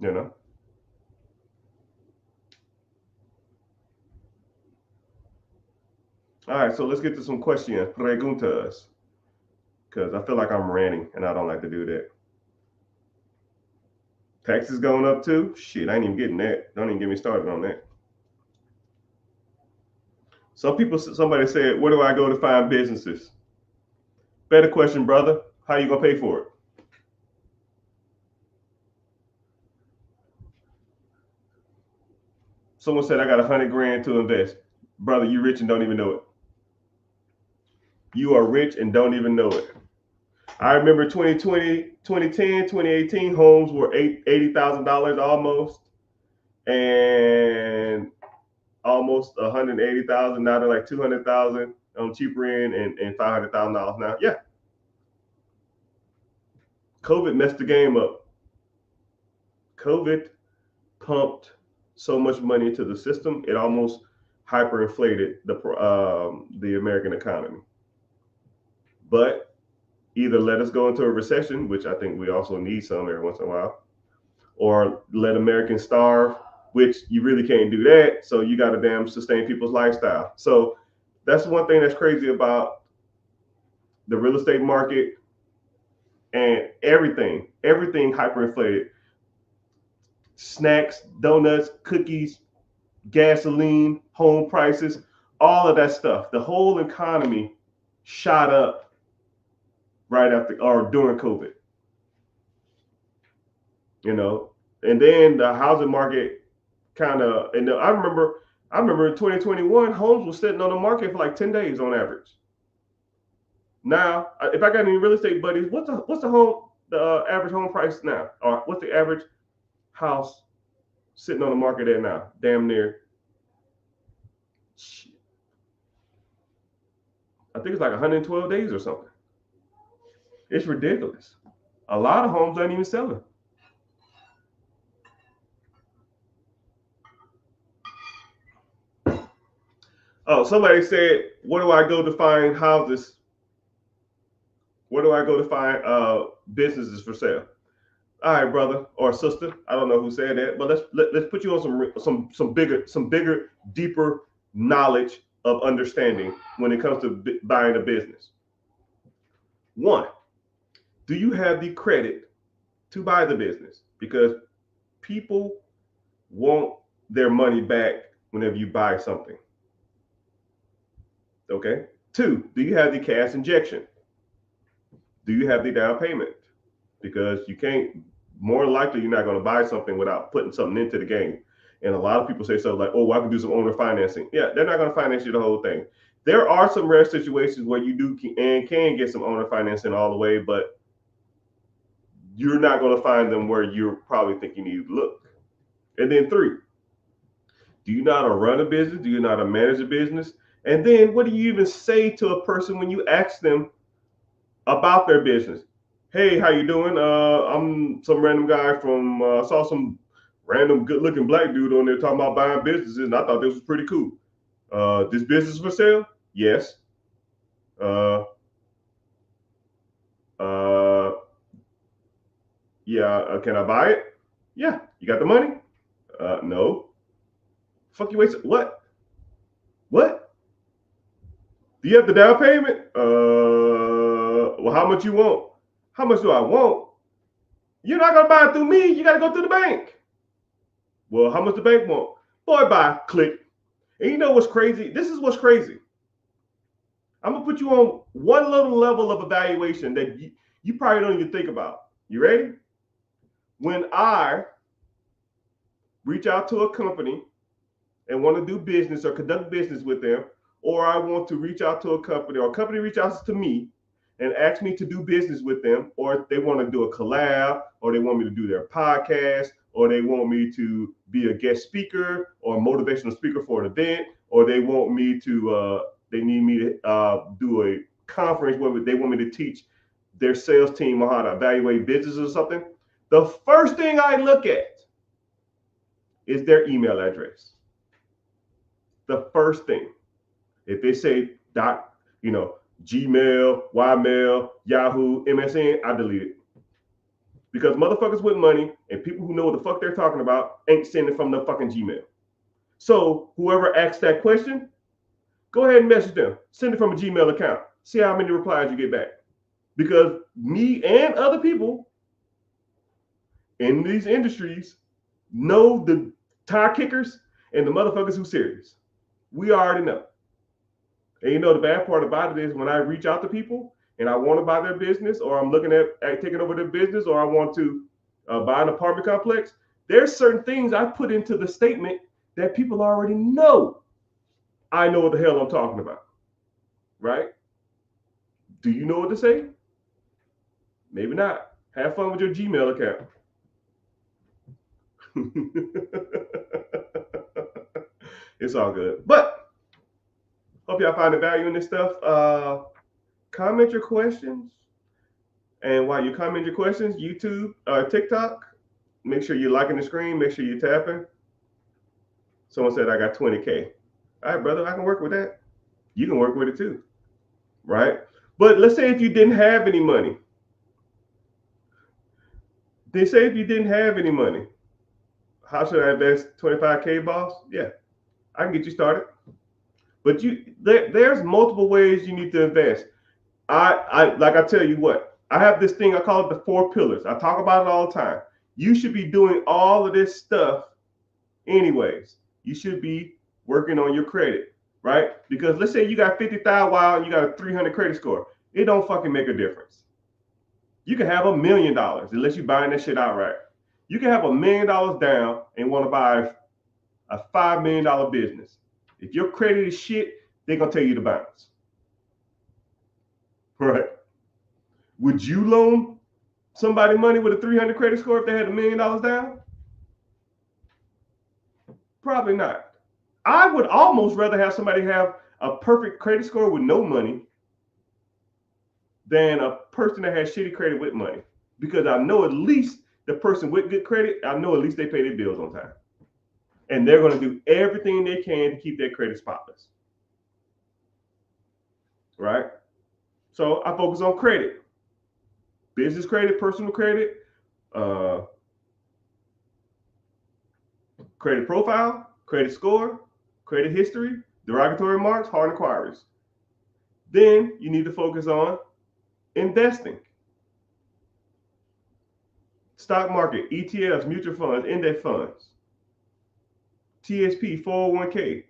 You know? All right, so let's get to some questions, preguntas, because I feel like I'm ranting and I don't like to do that. Taxes going up too? Shit, I ain't even getting that. Don't even get me started on that. Somebody said, where do I go to find businesses? Better question, brother. How you gonna pay for it? Someone said I got 100 grand to invest. Brother, you rich and don't even know it. You are rich and don't even know it. I remember 2020, 2010, 2018, homes were $80,000 almost, and almost 180,000. Now they're like 200,000 on cheaper end and $500,000 now. Yeah. COVID messed the game up. COVID pumped so much money into the system, it almost hyperinflated the American economy. But either let us go into a recession, which I think we also need some every once in a while, or let Americans starve, which you really can't do that. So you got to damn sustain people's lifestyle. So that's one thing that's crazy about the real estate market and everything hyperinflated. Snacks, donuts, cookies, gasoline, home prices, all of that stuff. The whole economy shot up right after or during COVID. You know, and then the housing market kind of, and I remember in 2021, homes were sitting on the market for like 10 days on average. Now, if I got any real estate buddies, what's the average home price now? Or what's the average house sitting on the market at now? Damn near. I think it's like 112 days or something. It's ridiculous. A lot of homes aren't even selling. Oh, somebody said, where do I go to find houses? Where do I go to find businesses for sale? All right, brother or sister. I don't know who said that, but let's put you on some bigger, deeper knowledge of understanding when it comes to buying a business. One, do you have the credit to buy the business? Because people want their money back whenever you buy something. Okay. Two, do you have the cash injection? Do you have the down payment? Because you can't, more likely you're not going to buy something without putting something into the game. And a lot of people say stuff like, oh, well, I can do some owner financing. Yeah, they're not going to finance you the whole thing. There are some rare situations where you do can get some owner financing all the way, but you're not going to find them where you probably think you need to look. And then three, do you know how to run a business? Do you know how to manage a business? And then what do you even say to a person when you ask them about their business? Hey, how you doing? I'm some random guy from saw some random good-looking black dude on there talking about buying businesses, and I thought this was pretty cool. This business for sale? Yes. Uh, uh, yeah. Can I buy it? Yeah. You got the money? No. Fuck you wasted. What? What? Do you have the down payment? Well, how much you want? How much do I want? You're not gonna buy it through me. You gotta go through the bank. Well, how much the bank want? Boy, buy. Click. And you know what's crazy? This is what's crazy. I'm gonna put you on one little level of evaluation that you probably don't even think about. You ready? When I reach out to a company and want to do business or conduct business with them, or I want to reach out to a company, or a company reaches out to me and asks me to do business with them, or they want to do a collab, or they want me to do their podcast, or they want me to be a guest speaker or a motivational speaker for an event, or they want me to they need me to do a conference where they want me to teach their sales team on how to evaluate business or something. The first thing I look at is their email address. The first thing. If they say Gmail, Ymail, Yahoo, MSN, I delete it. Because motherfuckers with money and people who know what the fuck they're talking about ain't sending from the fucking Gmail. So whoever asks that question, go ahead and message them. Send it from a Gmail account. See how many replies you get back. Because me and other people in these industries know the tire kickers and the motherfuckers who serious. We already know. And you know, the bad part about it is when I reach out to people and I want to buy their business, or I'm looking at taking over their business, or I want to buy an apartment complex, there's certain things I put into the statement that people already know. I know what the hell I'm talking about, right? Do you know what to say? Maybe not. Have fun with your Gmail account. It's all good. But hope y'all find the value in this stuff. Comment your questions. And while you comment your questions, YouTube, TikTok, make sure you're liking the screen. Make sure you're tapping. Someone said I got 20K. All right, brother, I can work with that. You can work with it too, right? But let's say if you didn't have any money. They say if you didn't have any money, how should I invest 25K, boss? Yeah, I can get you started. But there's multiple ways you need to invest. I like I tell you what, I have this thing, I call it the 4 pillars. I talk about it all the time. You should be doing all of this stuff anyways. You should be working on your credit, right? Because let's say you got 50,000 while you got a 300 credit score. It don't fucking make a difference. You can have $1 million unless you're buying that shit outright. You can have $1 million down and want to buy a $5 million business. If your credit is shit, they're going to tell you to bounce. Right? Would you loan somebody money with a 300 credit score if they had $1 million down? Probably not. I would almost rather have somebody have a perfect credit score with no money than a person that has shitty credit with money. Because I know at least the person with good credit, I know at least they pay their bills on time. And they're going to do everything they can to keep their credit spotless. Right? So I focus on credit. Business credit, personal credit, credit profile, credit score, credit history, derogatory remarks, hard inquiries. Then you need to focus on investing. Stock market, ETFs, mutual funds, index funds, TSP, 401k.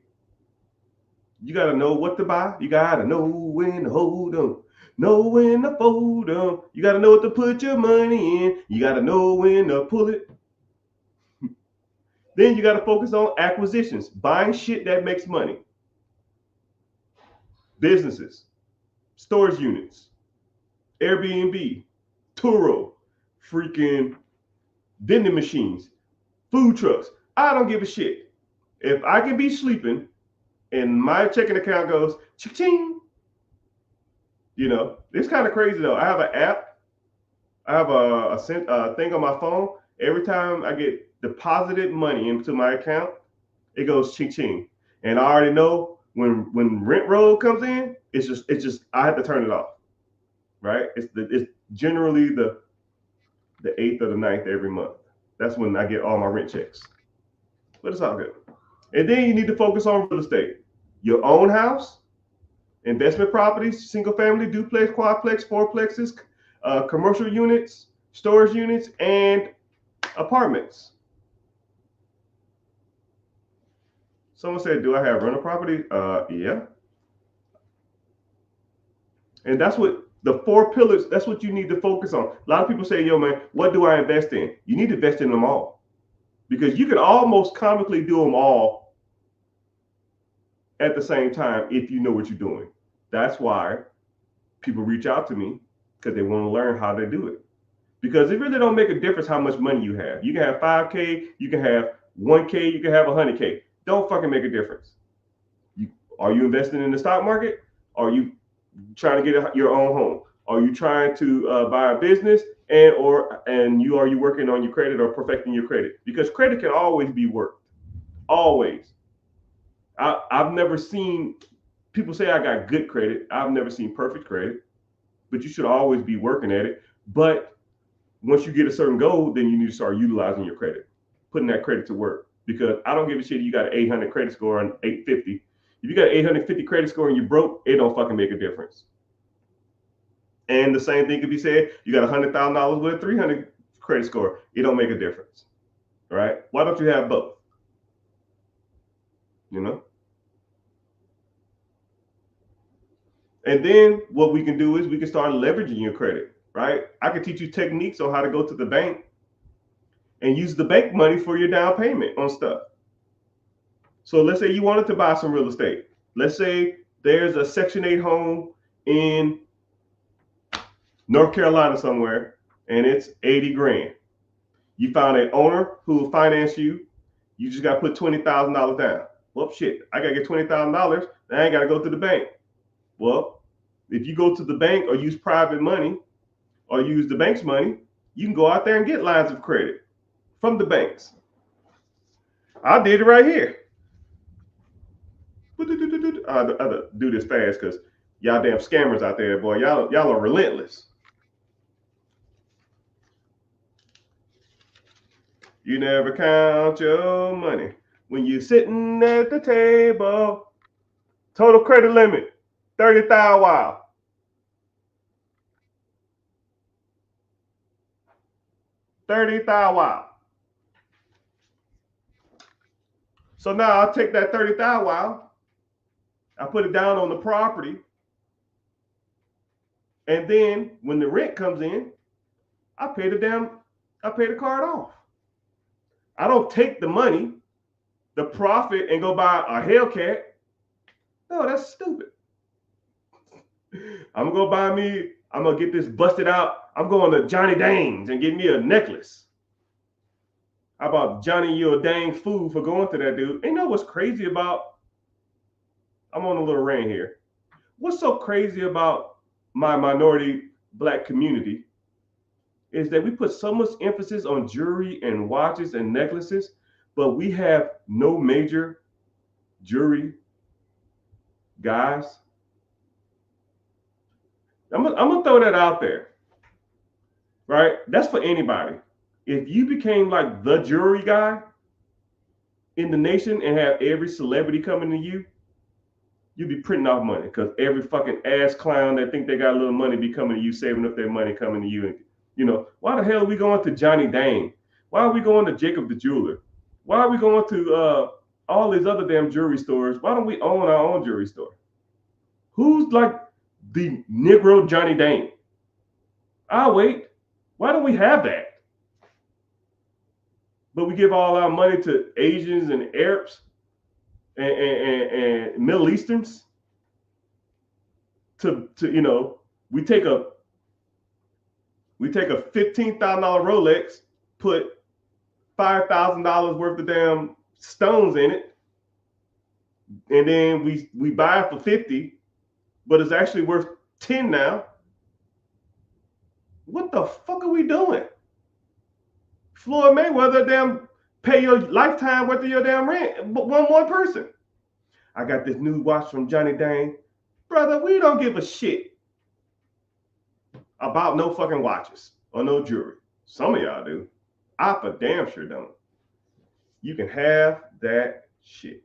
You got to know what to buy. You got to know when to hold them. Know when to fold them. You got to know what to put your money in. You got to know when to pull it. Then you got to focus on acquisitions, buying shit that makes money. Businesses, storage units, Airbnb, Turo, freaking vending machines, food trucks. I don't give a shit. If I can be sleeping and my checking account goes ching, you know, it's kind of crazy though. I have an app I have a thing on my phone. Every time I get deposited money into my account, it goes ching ching, and I already know when rent roll comes in, it's just I have to turn it off. Right? It's generally the 8th or the 9th every month. That's when I get all my rent checks. But it's all good. And then you need to focus on real estate. Your own house, investment properties, single family, duplex, quadplex, fourplexes, commercial units, storage units, and apartments. Someone said, "Do I have rental property?" Yeah. And that's what the 4 pillars. That's what you need to focus on. A lot of people say, "Yo, man, what do I invest in?" You need to invest in them all because you can almost comically do them all at the same time if you know what you're doing. That's why people reach out to me because they want to learn how to do it. Because it really don't make a difference how much money you have. You can have 5K, you can have 1K, you can have 100K. Don't fucking make a difference. Are you investing in the stock market? Are you trying to get your own home? Are you trying to buy a business? And are you working on your credit or perfecting your credit? Because credit can always be worked. Always. I've never seen people say I got good credit. I've never seen perfect credit, but you should always be working at it. But once you get a certain goal, then you need to start utilizing your credit, putting that credit to work. Because I don't give a shit if you got an 800 credit score and 850. If you got an 850 credit score and you broke, it don't fucking make a difference. And the same thing could be said, you got $100,000 with a 300 credit score. It don't make a difference, right? Why don't you have both? You know? And then what we can do is we can start leveraging your credit, right? I can teach you techniques on how to go to the bank and use the bank money for your down payment on stuff. So let's say you wanted to buy some real estate. Let's say there's a Section 8 home in North Carolina somewhere, and it's 80 grand. You found an owner who will finance you. You just got to put $20,000 down. Well, shit, I got to get $20,000. I ain't got to go to the bank. Well, if you go to the bank or use private money or use the bank's money, you can go out there and get lines of credit from the banks. I did it right here. I do this fast because y'all damn scammers out there, boy. Y'all are relentless. You never count your money when you're sitting at the table. Total credit limit, 30,000 wild. 30,000 wild. So now I'll take that 30,000 wild. I put it down on the property. And then when the rent comes in, I pay the card off. I don't take the money, the profit, and go buy a Hellcat. No, that's stupid. I'm gonna get this busted out. I'm going to Johnny Dane's and get me a necklace. How about Johnny, you're a dang fool for going to that dude? And you know what's crazy about, I'm on a little rant here. What's so crazy about my minority black community is that we put so much emphasis on jewelry and watches and necklaces, but we have no major jewelry guys. I'm gonna throw that out there, right? That's for anybody. If you became like the jewelry guy in the nation and have every celebrity coming to you, you'd be printing off money because every fucking ass clown that think they got a little money be coming to you, saving up their money coming to you. And why the hell are we going to Johnny Dane? Why are we going to Jacob the Jeweler? Why are we going to all these other damn jewelry stores? Why don't we own our own jewelry store? Who's like the Negro Johnny Dane? I'll wait. Why don't we have that? But we give all our money to Asians and Arabs and Middle Easterns to we take a $15,000 Rolex, put $5,000 worth of damn stones in it, and then we buy it for 50, but it's actually worth 10 now. What the fuck are we doing? Floyd Mayweather damn pay your lifetime worth of your damn rent, but one person. I got this new watch from Johnny Dang. Brother, we don't give a shit about no fucking watches or no jewelry. Some of y'all do. I for damn sure don't. You can have that shit.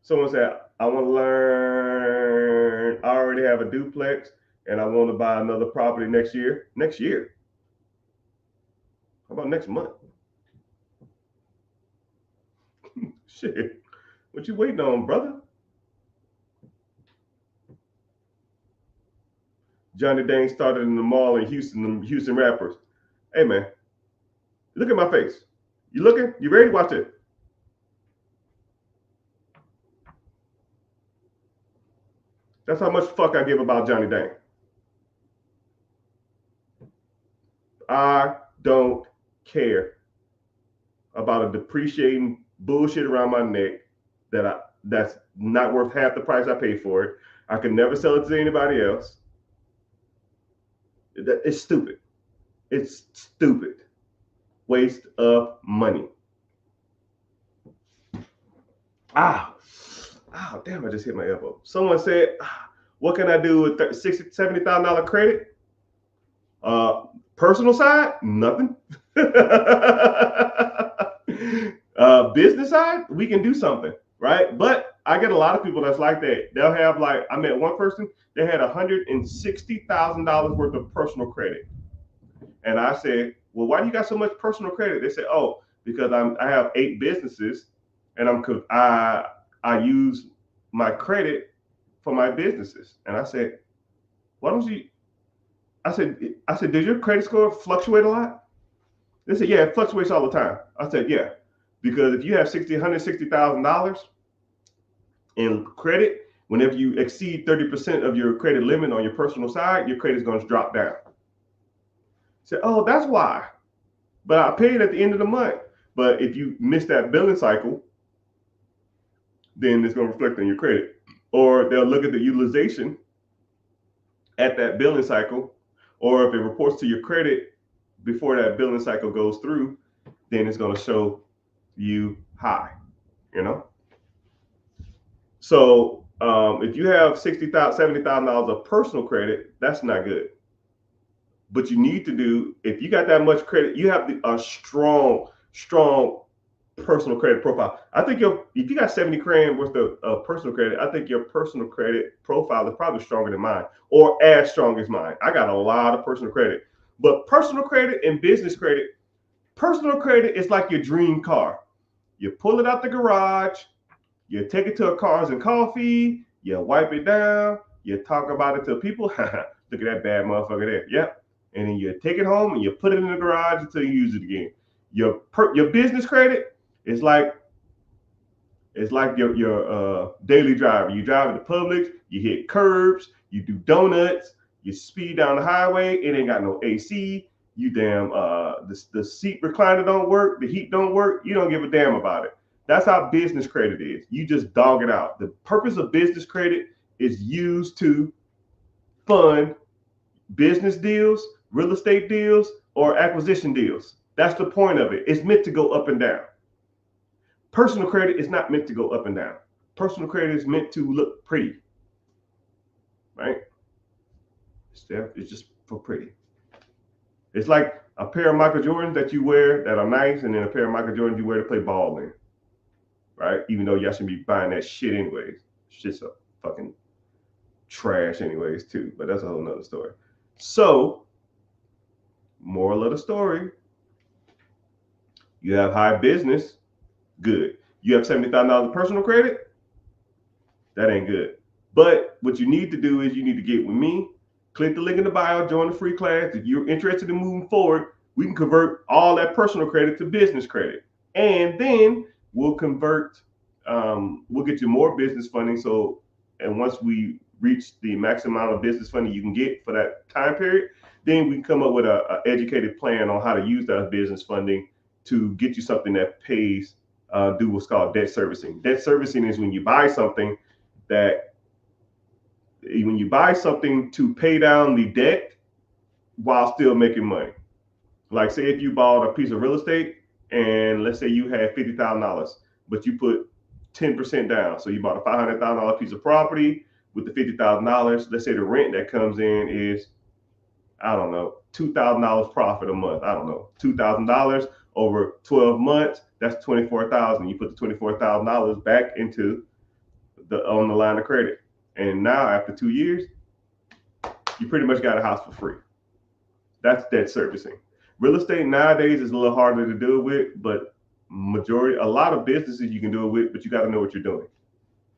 Someone said, I want to learn. I already have a duplex and I want to buy another property next year. Next year? How about next month? Shit. What you waiting on, brother? Johnny Dang started in the mall in Houston, the Houston rappers. Hey, man, look at my face. You looking? You ready? Watch it. That's how much fuck I give about Johnny Dang. I don't care about a depreciating bullshit around my neck that's not worth half the price I paid for it. I can never sell it to anybody else. It's stupid. It's stupid. Waste of money. Damn, I just hit my elbow. Someone said, what can I do with $60,000, $70,000 credit? Personal side, nothing. Business side, we can do something, right? But I get a lot of people that's like that. They'll have like, I met one person, they had $160,000 worth of personal credit. And I said, well, why do you got so much personal credit? They said, oh, because I have 8 businesses and I use my credit for my businesses. And I said, why don't you? I said, does your credit score fluctuate a lot? They said, yeah, it fluctuates all the time. I said, yeah, because if you have $160,000 in credit, whenever you exceed 30% of your credit limit on your personal side, your credit is going to drop down. I said, oh, that's why. But I paid at the end of the month. But if you miss that billing cycle, then it's going to reflect on your credit. Or they'll look at the utilization at that billing cycle, or if it reports to your credit before that billing cycle goes through, then it's going to show you high, you know? So if you have $60,000, $70,000 of personal credit, that's not good. But you need to do, if you got that much credit, you have a strong personal credit profile. I think if you got 70 grand worth of personal credit, I think your personal credit profile is probably stronger than mine, or as strong as mine. I got a lot of personal credit, but personal credit and business credit, personal credit is like your dream car. You pull it out the garage, you take it to a Cars and Coffee, you wipe it down, you talk about it to people. Look at that bad motherfucker there. Yep. And then you take it home and you put it in the garage until you use it again. Your business credit is like your daily driver. You drive in the Publix, you hit curbs, you do donuts, you speed down the highway. It ain't got no AC. You damn the seat recliner don't work, the heat don't work. You don't give a damn about it. That's how business credit is. You just dog it out. The purpose of business credit is used to fund business deals, real estate deals, or acquisition deals. That's the point of it. It's meant to go up and down. Personal credit is not meant to go up and down. Personal credit is meant to look pretty, right? It's just for pretty. It's like a pair of Michael Jordans that you wear that are nice, and then a pair of Michael Jordans you wear to play ball in, right? Even though y'all should be buying that shit anyways. Shit's a fucking trash anyways too, but that's a whole nother story. So, moral of the story, you have high business, good. You have $70,000 personal credit, that ain't good. But what you need to do is you need to get with me, click the link in the bio, join the free class. If you're interested in moving forward, we can convert all that personal credit to business credit. And then we'll convert, we'll get you more business funding. So, and once we reach the maximum amount of business funding you can get for that time period, then we can come up with an educated plan on how to use that business funding to get you something that pays, do what's called debt servicing. Debt servicing is when you buy something to pay down the debt while still making money. Like say if you bought a piece of real estate and let's say you had $50,000, but you put 10% down. So you bought a $500,000 piece of property with the $50,000. Let's say the rent that comes in is, I don't know, $2,000 profit a month. I don't know, $2,000 over 12 months. That's 24,000. You put the $24,000 back into on the line of credit, and now after 2 years, you pretty much got a house for free. That's debt servicing. Real estate nowadays is a little harder to do it with, but a lot of businesses you can do it with, but you got to know what you're doing.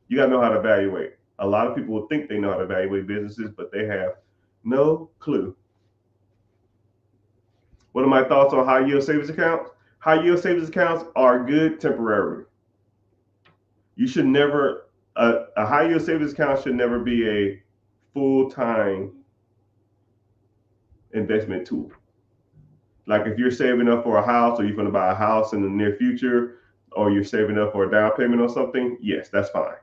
You got to know how to evaluate. A lot of people will think they know how to evaluate businesses, but they have no clue. What are my thoughts on high yield savings accounts? High yield savings accounts are good temporarily. You should never, a high yield savings account should never be a full-time investment tool. Like if you're saving up for a house or you're going to buy a house in the near future, or you're saving up for a down payment or something, yes, that's fine.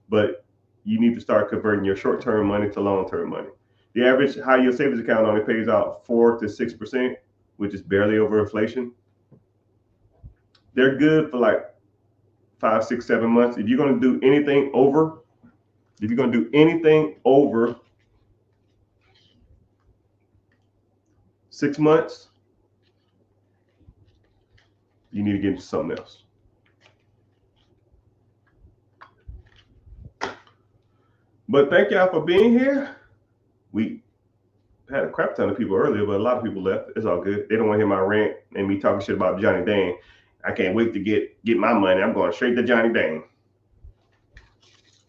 But you need to start converting your short-term money to long-term money. The average high yield savings account only pays out 4 to 6%, which is barely over inflation. They're good for like 5, 6, 7 months. If you're going to do anything over 6 months, you need to get into something else. But thank y'all for being here. We had a crap ton of people earlier, but a lot of people left. It's all good. They don't want to hear my rant and me talking shit about Johnny Dang. I can't wait to get my money. I'm going straight to Johnny Dang.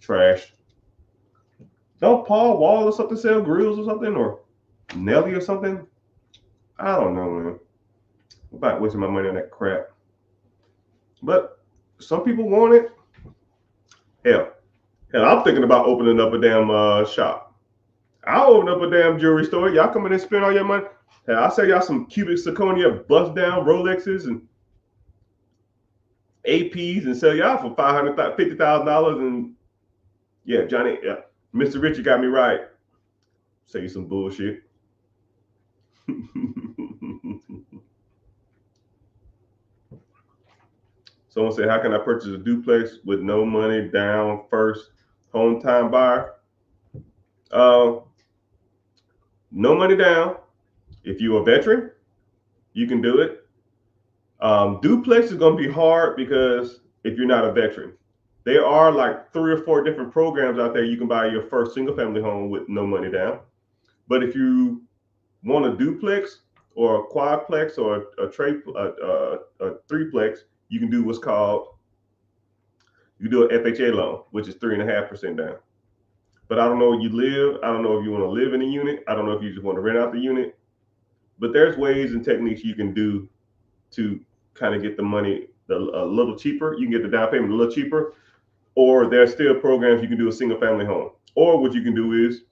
Trash. Don't Paul Wall or something sell grills or something, or Nelly or something? I don't know, man. I'm about wasting my money on that crap. But some people want it. Hell, I'm thinking about opening up a damn shop. I'll open up a damn jewelry store. Y'all come in and spend all your money. Hell, I'll sell y'all some cubic zirconia bust down Rolexes and APs and sell y'all for $50,000. And yeah, Johnny, yeah, Mr. Richard got me right. Say you some bullshit. Someone said, how can I purchase a duplex with no money down first? Home time buyer. No money down. If you're a veteran, you can do it. Duplex is going to be hard because if you're not a veteran, there are like 3 or 4 different programs out there you can buy your first single family home with no money down. But if you want a duplex or a quadplex or a threeplex, you can do what's called, you do an FHA loan, which is 3.5% down. But I don't know where you live. I don't know if you want to live in a unit. I don't know if you just want to rent out the unit. But there's ways and techniques you can do to kind of get the money a little cheaper. You can get the down payment a little cheaper. Or there's still programs you can do a single family home. Or what you can do is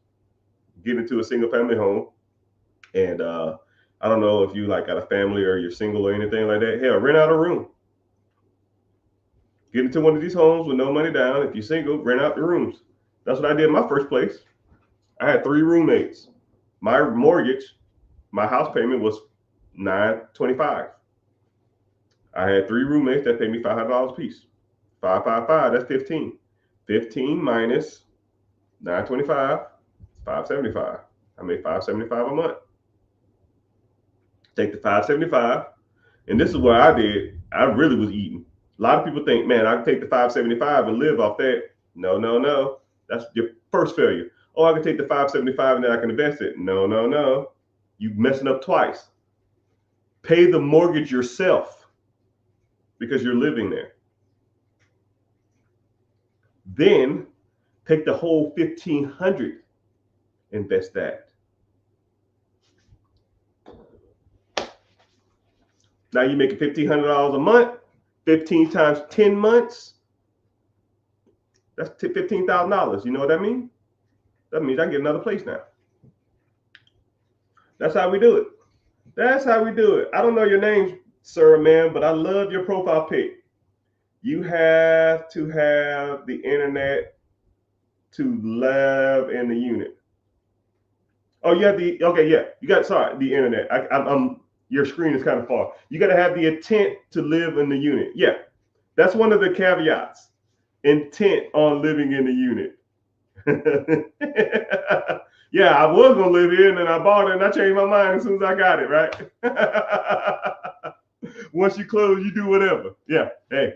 get into a single family home. And I don't know if you like got a family or you're single or anything like that. Hell, rent out a room. Get into one of these homes with no money down. If you're single, rent out the rooms. That's what I did in my first place. I had 3 roommates. My mortgage, my house payment was $925. I had 3 roommates that paid me $500 a piece. 555, that's 15. 15 minus 925, 575. I made $575 a month. Take the 575, and this is what I did. I really was eating. A lot of people think, man, I can take the 575 and live off that. No. That's your first failure. Oh, I can take the 575 and then I can invest it. No. You messing up twice. Pay the mortgage yourself because you're living there. Then take the whole $1,500, invest that. Now you make $1,500 a month, 15 times 10 months. That's $15,000. You know what that means? That means I can get another place now. That's how we do it. I don't know your name, sir or ma'am, but I love your profile pic. You have to have the internet to live in the unit. Oh, you have the okay, yeah. You got sorry, the internet. I'm your screen is kind of far. You got to have the intent to live in the unit. Yeah, that's one of the caveats. Intent on living in the unit. Yeah, I was gonna live here, and then I bought it, and I changed my mind as soon as I got it. Right. Once you close, you do whatever. Yeah. Hey,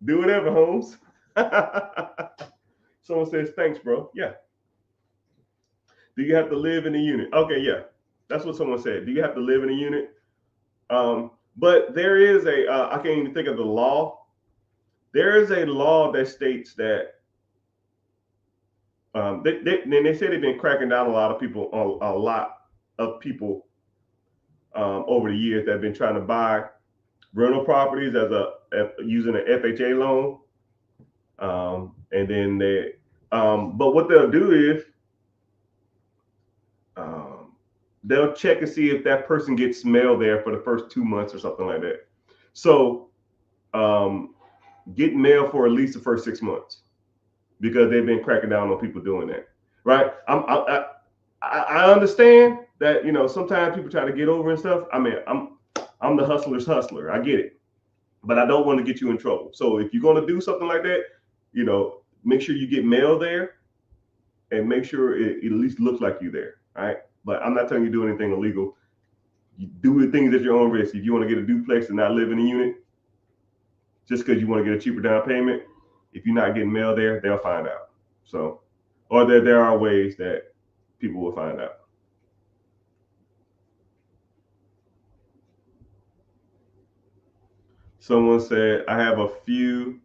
do whatever, Holmes. Someone says thanks, bro. Yeah. Do you have to live in a unit? Okay, yeah. That's what someone said. Do you have to live in a unit? But there is a, I can't even think of the law. There is a law that states that they say they've been cracking down a lot of people on a lot of people over the years that have been trying to buy rental properties as using an FHA loan, and then but what they'll do is they'll check and see if that person gets mail there for the first 2 months or something like that. So get mail for at least the first 6 months because they've been cracking down on people doing that, right? I understand that sometimes people try to get over and stuff. I mean, I'm the hustler's hustler. I get it, but I don't want to get you in trouble. So if you're going to do something like that, make sure you get mail there, and make sure it at least looks like you there, right? But I'm not telling you to do anything illegal. You do things at your own risk. If you want to get a duplex and not live in a unit, just because you want to get a cheaper down payment, if you're not getting mail there, they'll find out. So, or there are ways that people will find out. Someone said, I have a few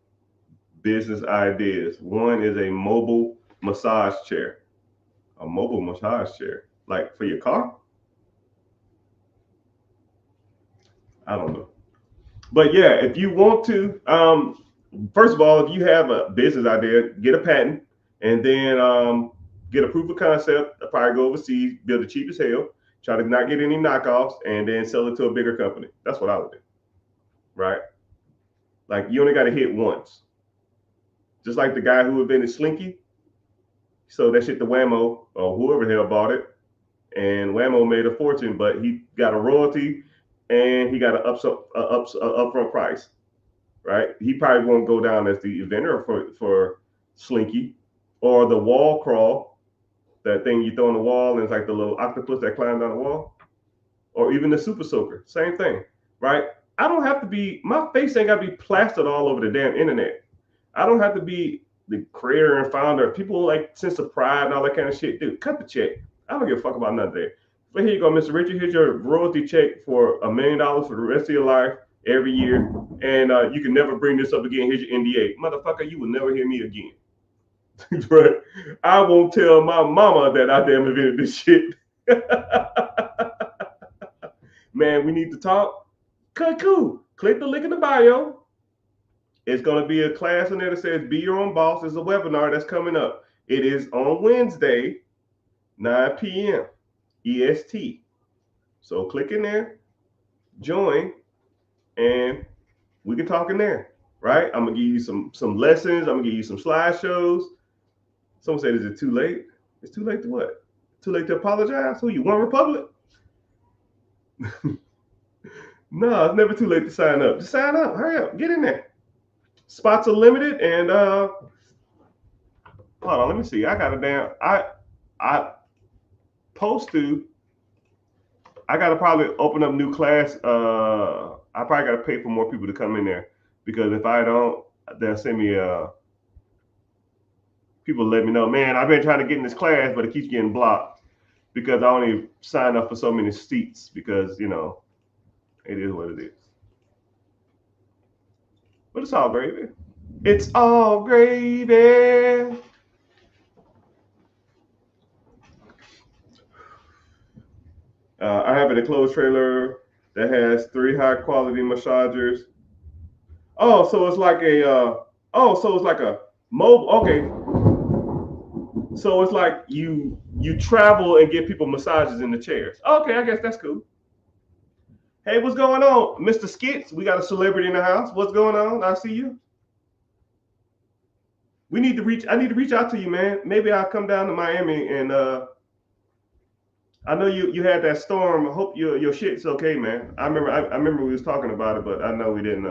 business ideas. One is a mobile massage chair. A mobile massage chair, like for your car? I don't know. But yeah, if you want to, first of all, if you have a business idea, get a patent, and then get a proof of concept. Probably go overseas, build it cheap as hell, try to not get any knockoffs, and then sell it to a bigger company. That's what I would do, right? Like you only got to hit once. Just like the guy who invented Slinky, sold that shit to Whammo or whoever the hell bought it, and Whammo made a fortune, but he got a royalty and he got an upfront price, right? He probably won't go down as the inventor for Slinky or the wall crawl, that thing you throw on the wall and it's like the little octopus that climbs down the wall, or even the super soaker, same thing, right? I don't have to be, my face ain't got to be plastered all over the damn internet. I don't have to be the creator and founder. People like sense of pride and all that kind of shit. Dude, cut the check. I don't give a fuck about nothing there. But here you go, Mr. Richard. Here's your royalty check for $1 million for the rest of your life every year. And you can never bring this up again. Here's your NDA. Motherfucker, you will never hear me again. But I won't tell my mama that I damn invented this shit. Man, we need to talk. Cool. Click the link in the bio. It's going to be a class in there that says Be Your Own Boss. It's a webinar that's coming up. It is on Wednesday, 9 p.m. EST. So click in there, join, and we can talk in there, right? I'm going to give you some lessons. I'm going to give you some slideshows. Someone said, is it too late? It's too late to what? Too late to apologize? Who you, One Republic? No, it's never too late to sign up. Just sign up. Hurry up. Get in there. Spots are limited, and hold on, let me see. I got a damn. I gotta probably open up new class. I probably gotta pay for more people to come in there because if I don't, they'll send me people let me know. Man, I've been trying to get in this class, but it keeps getting blocked because I only signed up for so many seats because it is what it is. But it's all gravy. It's all gravy. I have an enclosed trailer that has 3 high quality massagers. Oh, so it's like a mobile. Okay, so it's like you travel and give people massages in the chairs. Okay, I guess that's cool. Hey, what's going on, Mr. Skits? We got a celebrity in the house. What's going on? I see you. I need to reach out to you, man. Maybe I'll come down to Miami and I know you had that storm. I hope your shit's okay, man. I remember we was talking about it, but I know we didn't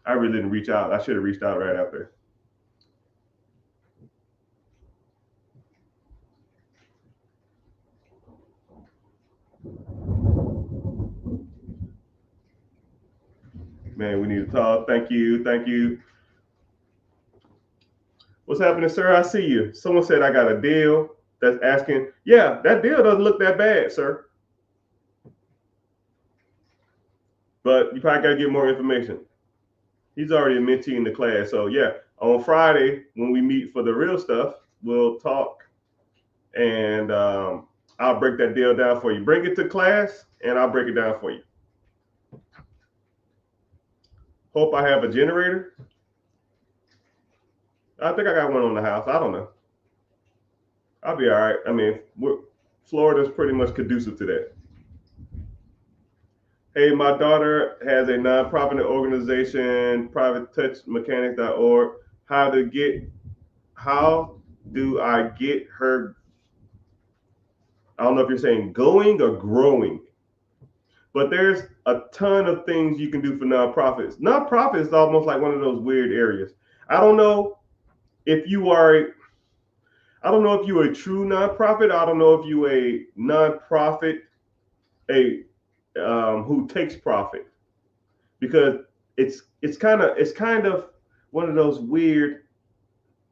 I really didn't reach out. I should have reached out right after. Man, we need to talk. Thank you. Thank you. What's happening, sir? I see you. Someone said I got a deal that's asking. Yeah, that deal doesn't look that bad, sir. But you probably got to get more information. He's already a mentee in the class. So, yeah, on Friday, when we meet for the real stuff, we'll talk and I'll break that deal down for you. Bring it to class and I'll break it down for you. Hope I have a generator. I think I got one on the house. I don't know. I'll be all right. I mean, Florida's pretty much conducive to that. Hey, my daughter has a nonprofit organization, privatetouchmechanics.org. How do I get her? I don't know if you're saying going or growing, but there's a ton of things you can do for nonprofits. Nonprofit is almost like one of those weird areas. I don't know if you are I don't know if you're a true nonprofit. I don't know if you a nonprofit a who takes profit because it's kind of one of those weird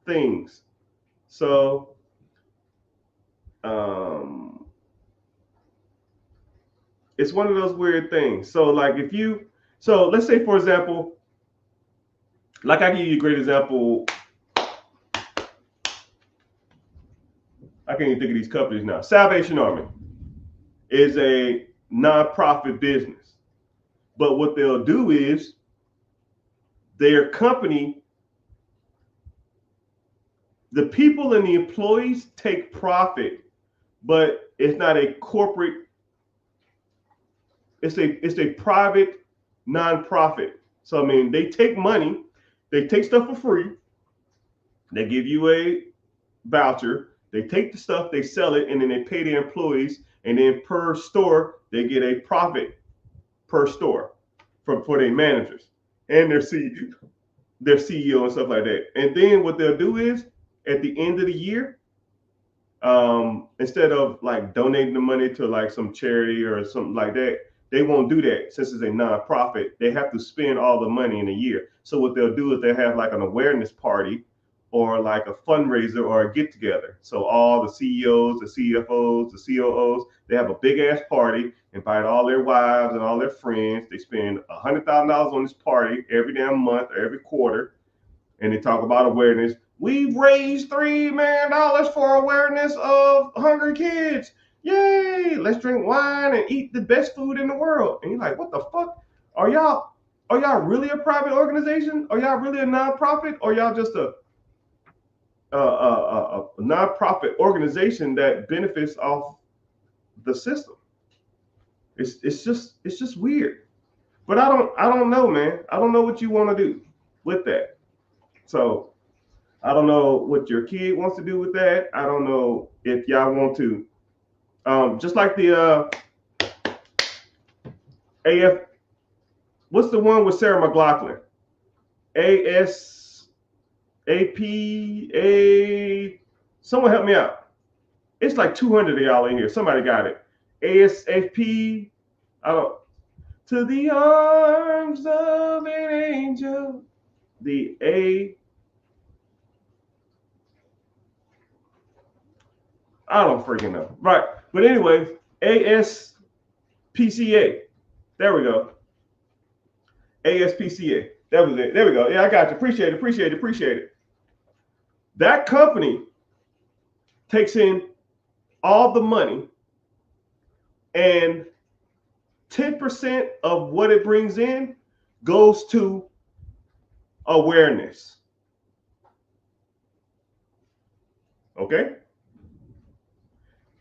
things. So um, it's one of those weird things. So like if you so let's say for example, like I give you a great example. I can't even think of these companies now. Salvation Army is a nonprofit business, but what they'll do is their company, the people and the employees take profit, but it's not a corporate. It's a private nonprofit. So I mean, they take money, they take stuff for free, they give you a voucher, they take the stuff, they sell it, and then they pay their employees, and then per store they get a profit per store for their managers and their CEO and stuff like that. And then what they'll do is at the end of the year, instead of like donating the money to like some charity or something like that, they won't do that since it's a nonprofit. They have to spend all the money in a year. So what they'll do is they have like an awareness party or like a fundraiser or a get together. So all the CEOs, the CFOs, the COOs, they have a big ass party, invite all their wives and all their friends. They spend $100,000 on this party every damn month or every quarter, and they talk about awareness. We've raised $3 million for awareness of hungry kids. Yay! Let's drink wine and eat the best food in the world. And you're like, what the fuck? Are y'all really a private organization? Are y'all really a nonprofit? Or y'all just a nonprofit organization that benefits off the system? It's just weird. But I don't know, man. I don't know what you want to do with that. So I don't know what your kid wants to do with that. I don't know if y'all want to, just like the AF. What's the one with Sarah McLaughlin? ASAP. Someone help me out. It's like 200 of y'all in here. Somebody got it. ASAP. I don't. To the arms of an angel. The A. I don't freaking know. Right. But anyway, ASPCA. There we go. ASPCA. That was it. There we go. Yeah, I got you. Appreciate it. That company takes in all the money, and 10% of what it brings in goes to awareness. Okay?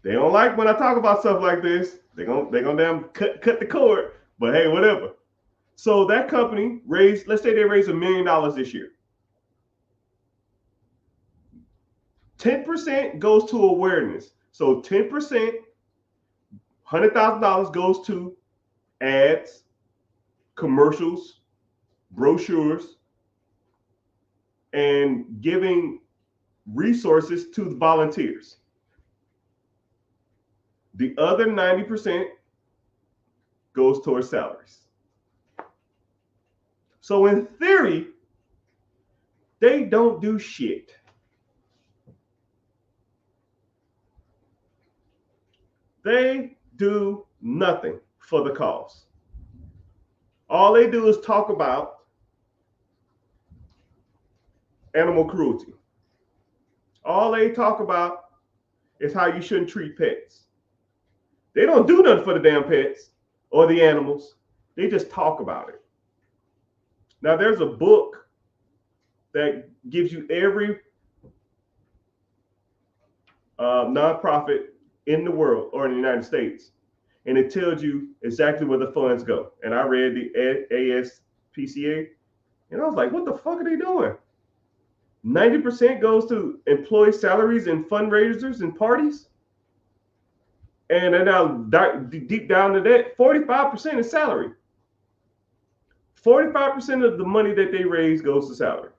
They don't like when I talk about stuff like this. They're gonna damn cut the cord. But hey, whatever. So that company let's say they raised $1 million this year. 10% goes to awareness. So 10%, $100,000 goes to ads, commercials, brochures, and giving resources to the volunteers. The other 90% goes towards salaries. So in theory, they don't do shit. They do nothing for the cause. All they do is talk about animal cruelty. All they talk about is how you shouldn't treat pets. They don't do nothing for the damn pets or the animals. They just talk about it. Now, there's a book that gives you every nonprofit in the world or in the United States, and it tells you exactly where the funds go. And I read the ASPCA, and I was like, what the fuck are they doing? 90% goes to employee salaries and fundraisers and parties. And then now deep down to that, 45% is salary. 45% of the money that they raise goes to salary.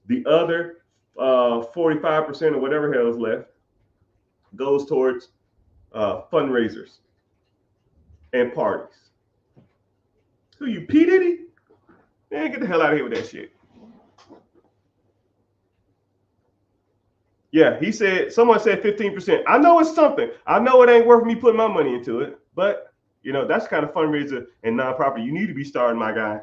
The other 45% or whatever hell is left goes towards fundraisers and parties. Who you, P. Diddy? Man, get the hell out of here with that shit. Yeah, he said, someone said 15%. I know it's something. I know it ain't worth me putting my money into it, but you know, that's the kind of fundraiser and nonprofit you need to be starting, my guy.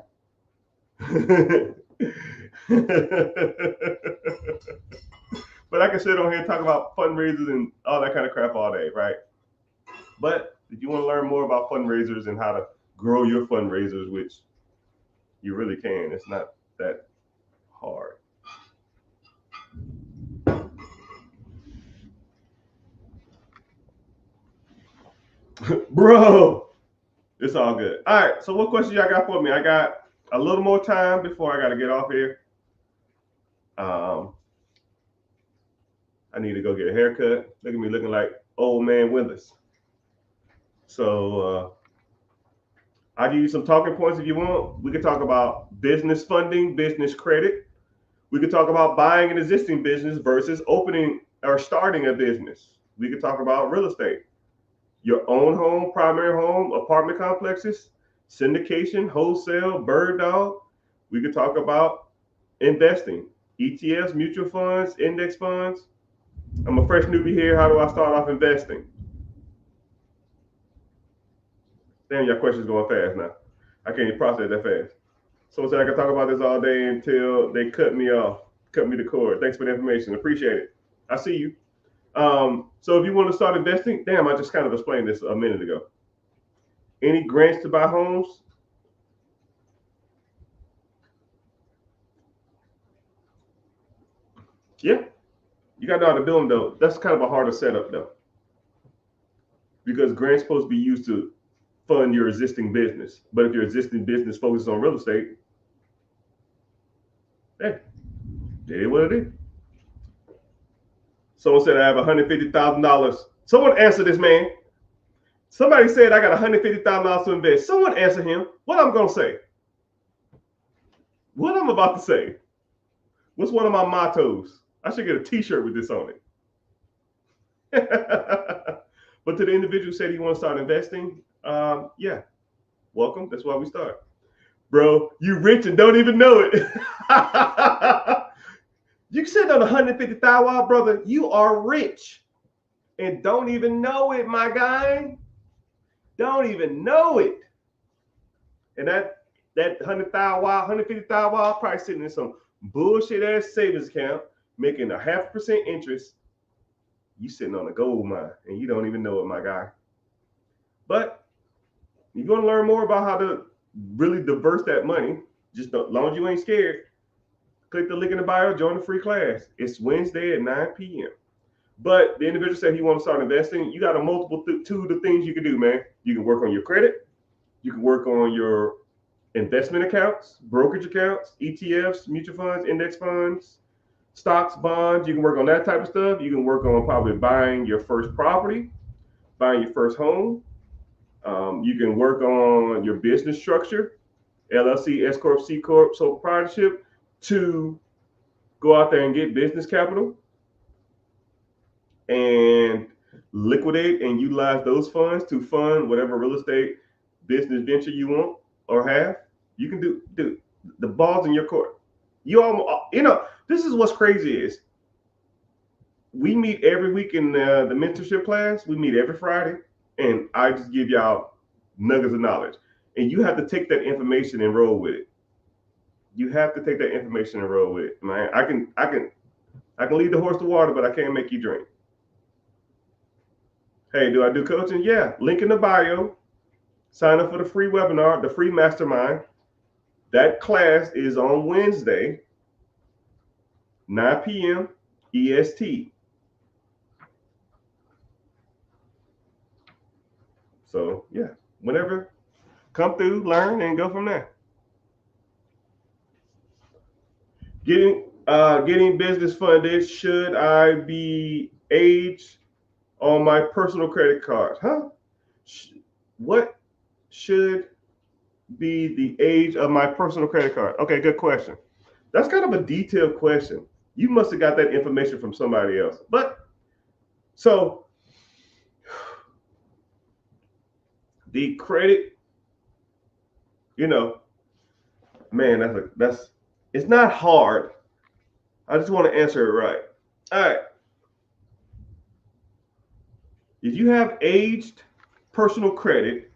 But I can sit on here and talk about fundraisers and all that kind of crap all day, right? But if you want to learn more about fundraisers and how to grow your fundraisers, which you really can, it's not that hard. Bro, it's all good. All right, so what questions y'all got for me? I got a little more time before I got to get off here. I need to go get a haircut. Look at me looking like old man Withers. So I'll give you some talking points if you want. We could talk about business funding, business credit. We could talk about buying an existing business versus opening or starting a business. We could talk about real estate. Your own home, primary home, apartment complexes, syndication, wholesale, bird dog. We could talk about investing, ETFs, mutual funds, index funds. I'm a fresh newbie here. How do I start off investing? Damn, your questions going fast now. I can't even process that fast. Someone said I could talk about this all day until they cut me off, cut me the cord. Thanks for the information. Appreciate it. I see you. So if you want to start investing, damn, I just kind of explained this a minute ago. Any grants to buy homes? Yeah, you got to know how to do them though. That's kind of a harder setup though, because grants supposed to be used to fund your existing business. But if your existing business focuses on real estate, hey, it is what it is. Someone said I have $150,000. Someone answer this man. Somebody said I got $150,000 to invest. Someone answer him. What I'm gonna say? What I'm about to say? What's one of my mottos? I should get a T-shirt with this on it. But to the individual who said he wants to start investing, yeah, welcome. That's why we start, bro. You rich and don't even know it. You sit on 150,000, brother. You are rich and don't even know it, my guy. Don't even know it. And that 100,000, 150,000, probably sitting in some bullshit ass savings account, making a 0.5% interest. You sitting on a gold mine and you don't even know it, my guy. But you're gonna learn more about how to really diverse that money. Just as long as you ain't scared, click the link in the bio, join the free class. It's Wednesday at 9 p.m. But the individual said he wants to start investing. You got a multiple two of the things you can do, man. You can work on your credit. You can work on your investment accounts, brokerage accounts, ETFs, mutual funds, index funds, stocks, bonds. You can work on that type of stuff. You can work on probably buying your first property, buying your first home. You can work on your business structure, LLC, S corp, C corp, sole proprietorship, to go out there and get business capital and liquidate and utilize those funds to fund whatever real estate business venture you want or have. You can do the ball's in your court. This is what's crazy is we meet every week in the mentorship class. We meet every Friday, and I just give y'all nuggets of knowledge, and you have to take that information and roll with it. You have to take that information and roll with it, man. I can lead the horse to water, but I can't make you drink. Hey, do I do coaching? Yeah. Link in the bio. Sign up for the free webinar, the free mastermind. That class is on Wednesday, 9 p.m. EST. So yeah, whenever, come through, learn, and go from there. Getting business funded. Should I be aged on my personal credit card? Huh? What should be the age of my personal credit card? Okay, good question. That's kind of a detailed question. You must have got that information from somebody else. But so the credit, man, that's it's not hard. I just want to answer it right. All right. If you have aged personal credit,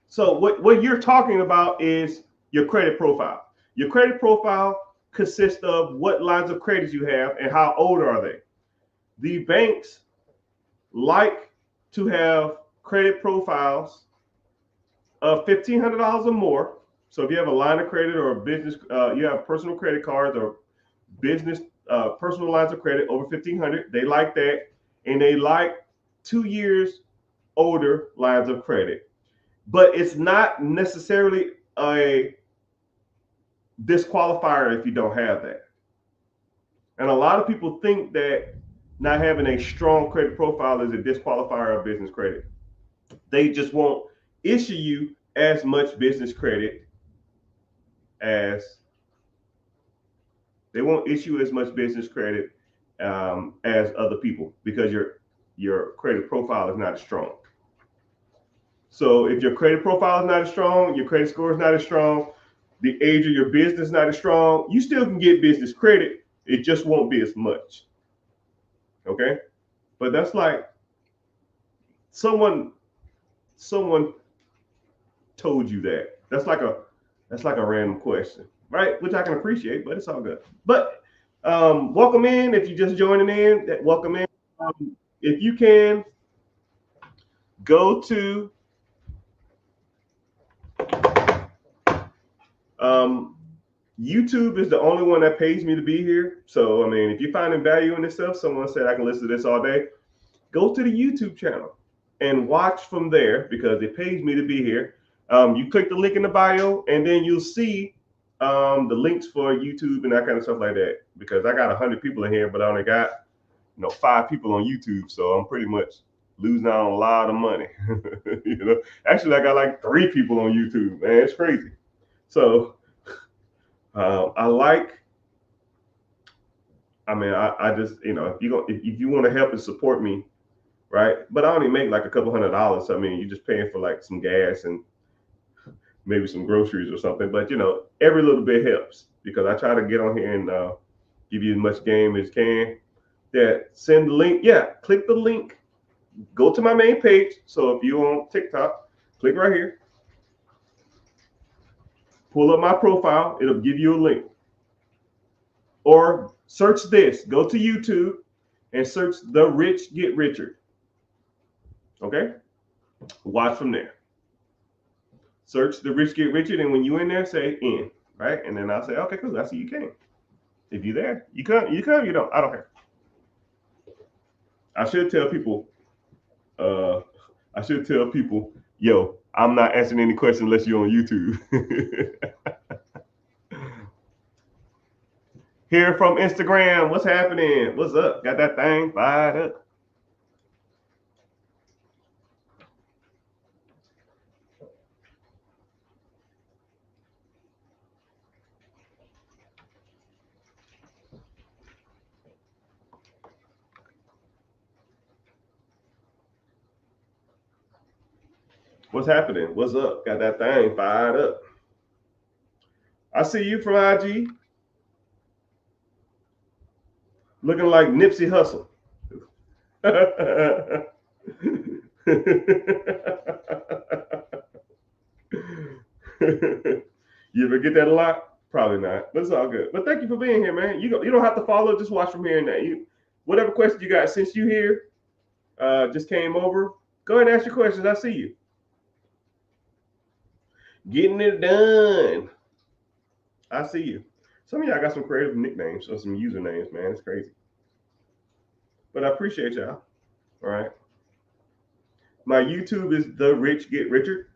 so what you're talking about is your credit profile. Your credit profile consists of what lines of credit you have and how old are they. The banks like to have credit profiles of $1,500 or more. So if you have a line of credit or a business, you have personal credit cards or business personal lines of credit over $1,500. They like that, and they like 2 years older lines of credit. But it's not necessarily a disqualifier if you don't have that. And a lot of people think that not having a strong credit profile is a disqualifier of business credit. They just won't issue you as much business credit as as other people because your credit profile is not as strong. So if your credit profile is not as strong, your credit score is not as strong, the age of your business is not as strong, you still can get business credit. It just won't be as much. Okay? But that's like someone told you that. That's like a random question, right? Which I can appreciate, but it's all good. But welcome in. If you're just joining in, welcome in. If you can go to YouTube is the only one that pays me to be here. So, I mean, if you're finding value in this stuff, someone said I can listen to this all day, go to the YouTube channel and watch from there because it pays me to be here. You click the link in the bio and then you'll see the links for YouTube and that kind of stuff like that. Because I got 100 people in here, but I only got 5 people on YouTube. So I'm pretty much losing out on a lot of money. Actually, I got like 3 people on YouTube, man. It's crazy. So I just, if you want to help and support me, right? But I only make like a couple $100. I mean, you're just paying for like some gas and maybe some groceries or something. But every little bit helps because I try to get on here and give you as much game as can. Yeah, send the link. Yeah, click the link. Go to my main page. So if you're on TikTok, click right here. Pull up my profile. It'll give you a link. Or search this. Go to YouTube and search The Rich Get Richer. Okay? Watch from there. Search The Rich Get Richer, and when you in there, say in, right? And then I'll say, okay, cool. I see you came. If you're there, you come, you don't. I don't care. I should tell people, yo, I'm not answering any questions unless you're on YouTube. Here from Instagram. What's happening? What's up? Got that thing fired up. What's happening? What's up? Got that thing fired up. I see you from IG. Looking like Nipsey Hussle. You ever get that a lot? Probably not, but it's all good. But thank you for being here, man. You don't have to follow. Just watch from here and there. Whatever question you got since you here, just came over. Go ahead and ask your questions. I see you. Getting it done. I see you. Some of y'all got some creative nicknames or some usernames, man. It's crazy. But I appreciate y'all. All right. My YouTube is The Rich Get Richard.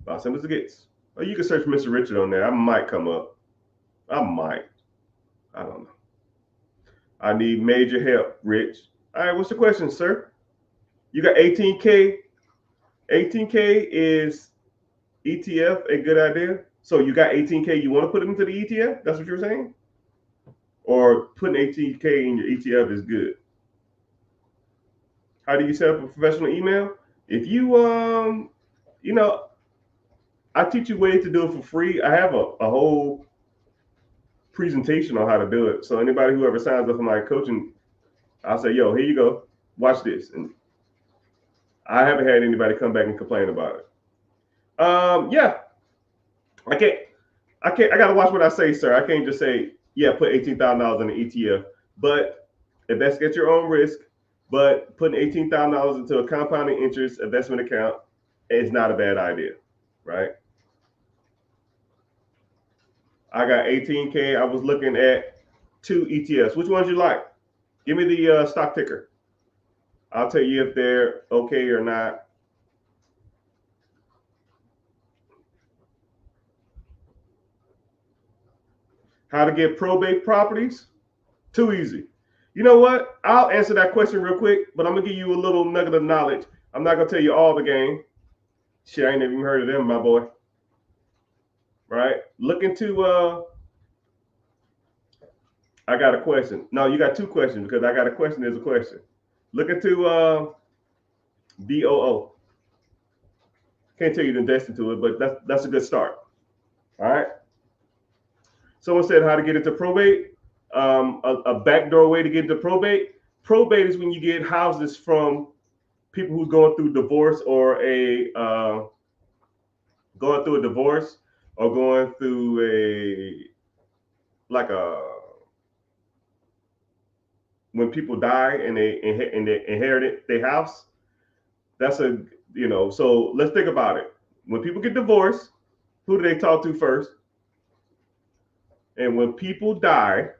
About simple as it gets. Or you can search Mr. Richard on there. I might come up. I might. I don't know. I need major help, Rich. All right, what's the question, sir? You got 18K. 18K is ETF a good idea? So you got 18K, you want to put it into the ETF? That's what you're saying? Or putting 18K in your ETF is good? How do you set up a professional email? If you, I teach you ways to do it for free. I have a whole presentation on how to do it. So anybody who ever signs up for my coaching, I'll say, yo, here you go. Watch this. And I haven't had anybody come back and complain about it. Yeah. I gotta watch what I say, sir. I can't just say, yeah, put $18,000 in the ETF. But if that's at your own risk, but putting $18,000 into a compounding interest investment account is not a bad idea, right? I got 18K. I was looking at 2 ETFs. Which ones you like? Give me the stock ticker. I'll tell you if they're okay or not. How to get probate properties? Too easy. You know what? I'll answer that question real quick, but I'm gonna give you a little nugget of knowledge. I'm not gonna tell you all the game. Shit, I ain't even heard of them, my boy. Right? Look into I got a question. No, you got 2 questions because I got a question. There's a question. Look into BOO. Can't tell you to invest into it, but that's a good start. All right. Someone said how to get into probate. A backdoor way to get into probate. Probate is when you get houses from people who's going through divorce or going through a divorce or going through when people die and they inherit their house. That's so let's think about it. When people get divorced, who do they talk to first? And when people die,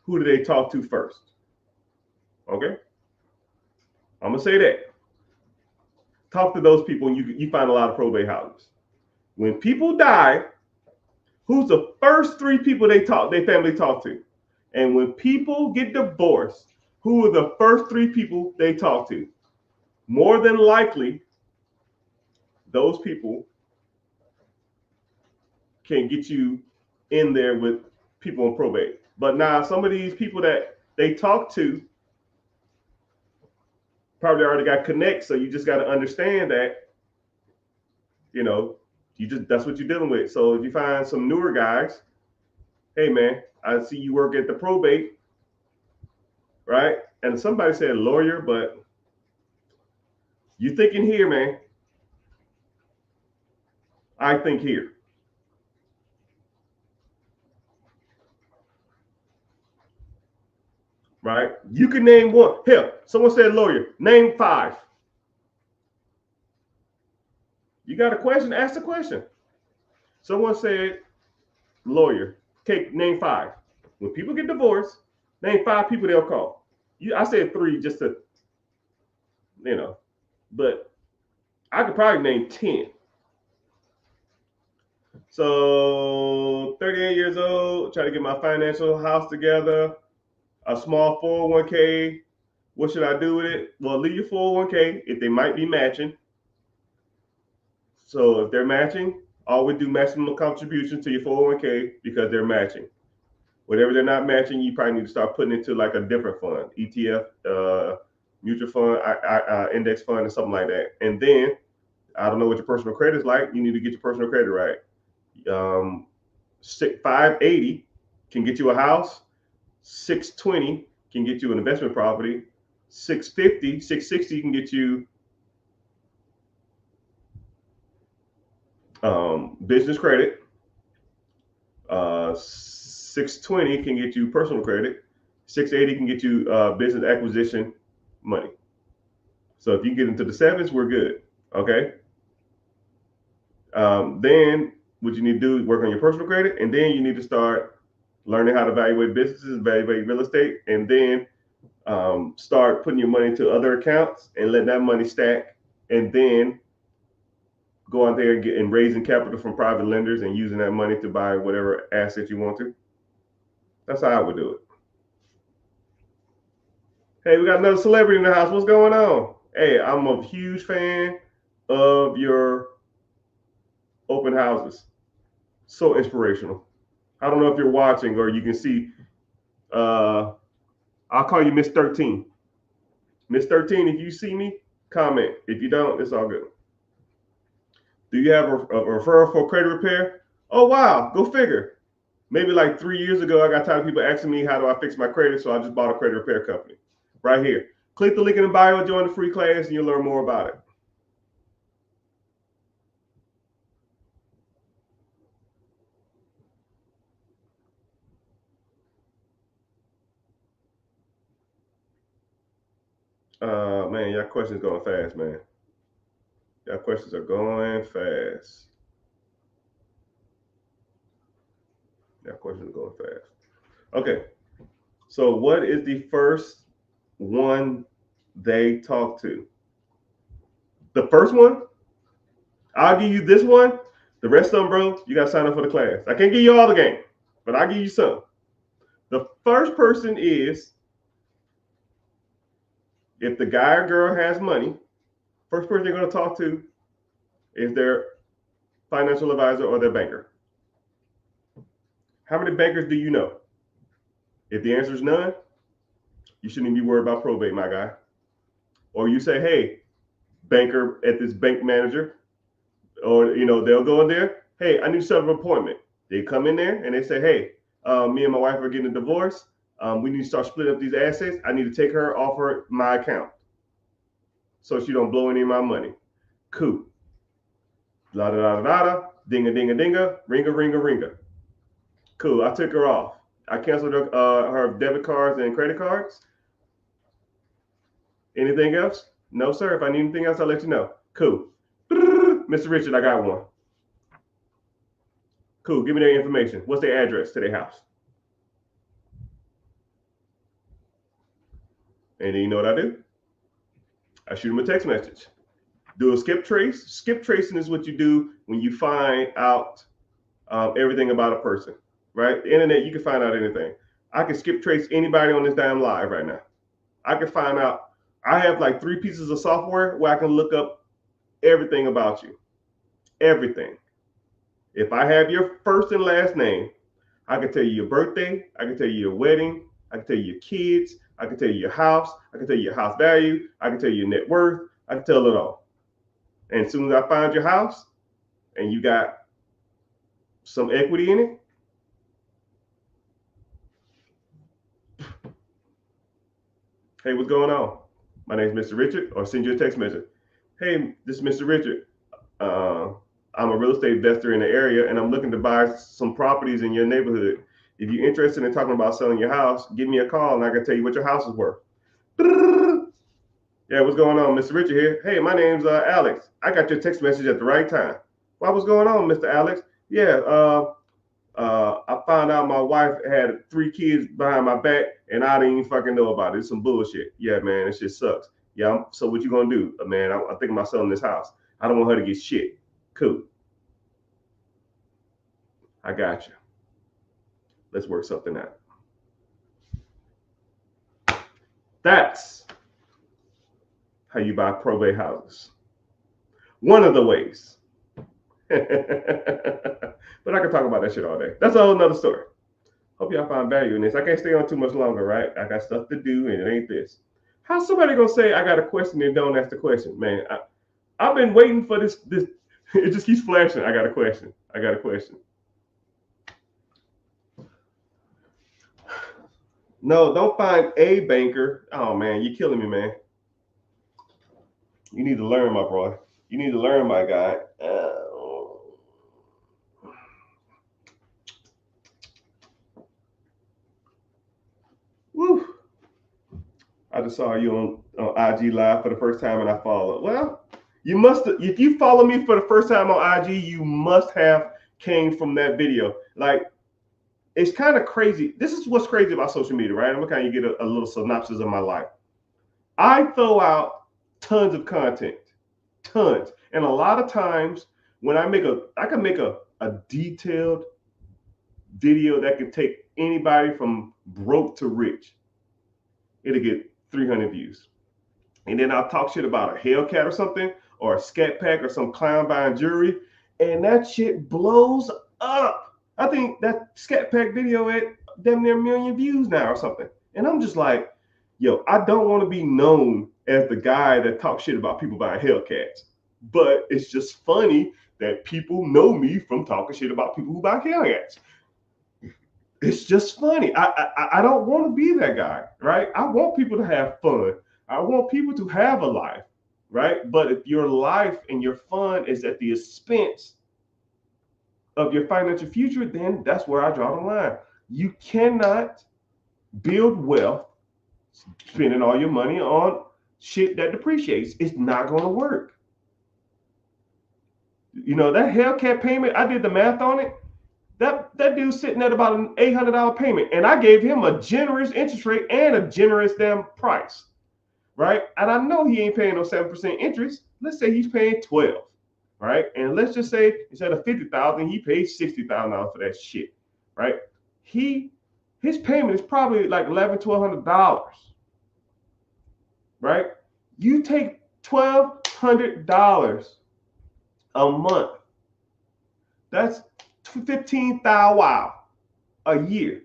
who do they talk to first? Okay. I'm gonna say that. Talk to those people and you find a lot of probate houses. When people die, who's the first 3 people their family talk to? And when people get divorced, who are the first 3 people they talk to? More than likely, those people can get you in there with people in probate. But now some of these people that they talk to probably already got connect, so you just got to understand that, that's what you're dealing with. So if you find some newer guys, hey man, I see you work at the probate, right? And somebody said lawyer, but you thinking here, man. I think here. Right? You can name one. Hell, someone said lawyer. Name 5. You got a question? Ask the question. Someone said lawyer. Okay, name 5. When people get divorced, name 5 people they'll call. I said 3 just to, but I could probably name 10. So 38 years old. try to get my financial house together, a small 401k. What should I do with it? Well, leave your 401k if they might be matching. So if they're matching, always do maximum contribution to your 401k because they're matching. Whatever they're not matching, you probably need to start putting into like a different fund, ETF, mutual fund, index fund, or something like that. And then I don't know what your personal credit is like. You need to get your personal credit right. 580 can get you a house. 620 can get you an investment property. 660 can get you business credit. 620 can get you personal credit. 680 can get you business acquisition money. So if you get into the sevens, we're good. Okay. Then what you need to do is work on your personal credit, and then you need to start learning how to evaluate businesses, evaluate real estate, and then start putting your money into other accounts and let that money stack, and then go out there and raising capital from private lenders and using that money to buy whatever asset you want to. That's how I would do it. Hey, we got another celebrity in the house. What's going on? Hey, I'm a huge fan of your open houses. So inspirational. I don't know if you're watching or you can see. I'll call you Miss 13. Miss 13, if you see me, comment. If you don't, it's all good. Do you have a referral for credit repair? Oh, wow. Go figure. Maybe like 3 years ago, I got tired of people asking me, how do I fix my credit? So I just bought a credit repair company right here. Click the link in the bio, join the free class, and you'll learn more about it. Man, your questions going fast, man. Your questions are going fast. Your questions are going fast. Okay. So what is the first one they talk to? The first one? I'll give you this one. The rest of them, bro, you got to sign up for the class. I can't give you all the game, but I'll give you some. The first person is, if the guy or girl has money, first person they're going to talk to is their financial advisor or their banker. How many bankers do you know? If the answer is none, you shouldn't even be worried about probate, my guy. Or you say, hey, banker at this bank manager, or they'll go in there. Hey, I need to set up an appointment. They come in there and they say, hey, me and my wife are getting a divorce. We need to start splitting up these assets. I need to take her off my account so she don't blow any of my money. Cool. La da da da da. Dinga dinga dinga. Ringa ringa ringa. Cool. I took her off. I canceled her debit cards and credit cards. Anything else? No, sir. If I need anything else, I'll let you know. Cool. Mr. Richard, I got one. Cool. Give me their information. What's their address to their house? And then you know what I do? I shoot them a text message. Do a skip trace. Skip tracing is what you do when you find out everything about a person, right? The internet, you can find out anything. I can skip trace anybody on this damn live right now. I can find out. I have like 3 pieces of software where I can look up everything about you. Everything. If I have your first and last name, I can tell you your birthday. I can tell you your wedding. I can tell you your kids. I can tell you your house. I can tell you your house value. I can tell you your net worth. I can tell it all. And as soon as I find your house and you got some equity in it, hey, what's going on? My name's Mr. Richard, or send you a text message. Hey, this is Mr. Richard. I'm a real estate investor in the area, and I'm looking to buy some properties in your neighborhood. If you're interested in talking about selling your house, give me a call, and I can tell you what your house is worth. Yeah, what's going on? Mr. Richard here. Hey, my name's Alex. I got your text message at the right time. Well, what's going on, Mr. Alex? Yeah, I found out my wife had 3 kids behind my back, and I didn't even fucking know about it. It's some bullshit. Yeah, man, it shit sucks. Yeah, so what you gonna do, man? I'm thinking about selling this house. I don't want her to get shit. Cool. I got you. Let's work something out. That's how you buy probate houses. One of the ways. But I can talk about that shit all day. That's a whole nother story. Hope y'all find value in this. I can't stay on too much longer, right? I got stuff to do, and it ain't this. How's somebody gonna say I got a question and don't ask the question, man? I've been waiting for this. It just keeps flashing. I got a question. I got a question. No, don't find a banker. Oh man, you're killing me, man. You need to learn, my boy. You need to learn, my guy. Woo. I just saw you on IG Live for the first time and I followed. Well, you must, if you follow me for the first time on IG, you must have came from that video. Like, it's kind of crazy. This is what's crazy about social media, right? I'm gonna kind of get a little synopsis of my life. I throw out tons of content, tons. And a lot of times when I can make a detailed video that can take anybody from broke to rich. It'll get 300 views. And then I'll talk shit about a Hellcat or something, or a Scat Pack or some clown buying jewelry, and that shit blows up. I think that Scat Pack video at damn near 1 million views now or something. And I'm just like, yo, I don't want to be known as the guy that talks shit about people buying Hellcats. But it's just funny that people know me from talking shit about people who buy Hellcats. It's just funny. I don't want to be that guy, right? I want people to have fun. I want people to have a life, right? But if your life and your fun is at the expense of your financial future, then that's where I draw the line. You cannot build wealth spending all your money on shit that depreciates. It's not going to work. You know, that Hellcat payment, I did the math on it. That dude's sitting at about an $800 payment, and I gave him a generous interest rate and a generous damn price, right? And I know he ain't paying no 7% interest. Let's say he's paying 12, right? And let's just say instead of $50,000, he pays $60,000 for that shit, right? His payment is probably like $1,100-$1,200, right? You take $1,200 a month. That's 15,000 a year.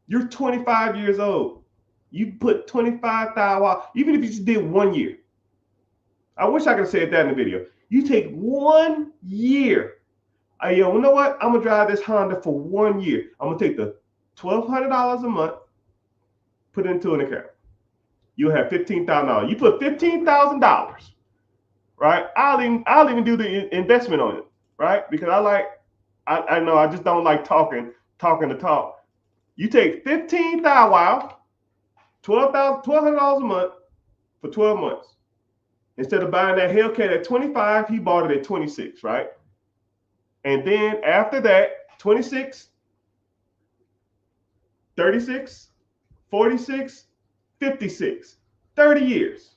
You're 25 years old. You put 25,000, even if you just did 1 year. I wish I could have said that in the video. You take 1 year. Yo, you know what? I'm gonna drive this Honda for 1 year. I'm gonna take the $1,200 a month, put it into an account. You'll have $15,000. You put $15,000, right? I'll even do the investment on it, right? Because I know I just don't like talking the talk. You take $15,000, $1,200 a month for 12 months. Instead of buying that Hellcat at 25, he bought it at 26, right? And then after that, 26, 36, 46, 56, 30 years.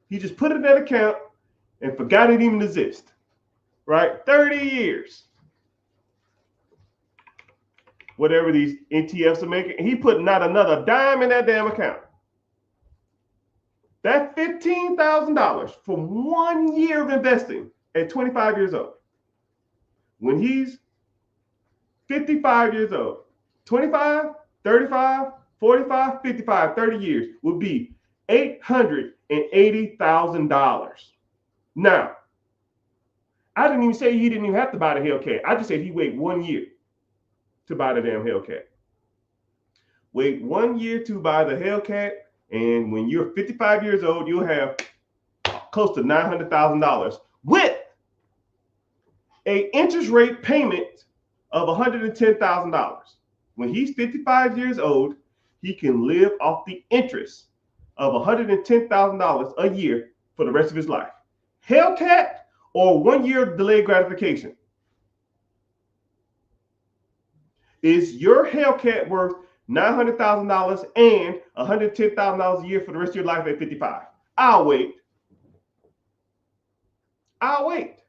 He just put it in that account and forgot it even exists. Right? 30 years. Whatever these ETFs are making, he put not another dime in that damn account. That $15,000 for 1 year of investing at 25 years old. When he's 55 years old, 25, 35, 45, 55, 30 years would be $880,000. Now, I didn't even say he didn't even have to buy the Hellcat. I just said he wait 1 year to buy the damn Hellcat. Wait 1 year to buy the Hellcat, and when you're 55 years old, you'll have close to $900,000 with a interest rate payment of $110,000. When he's 55 years old, he can live off the interest of $110,000 a year for the rest of his life. Hellcat or 1 year delayed gratification? Is your Hellcat worth $900,000 and $110,000 a year for the rest of your life at 55? I'll wait. I'll wait.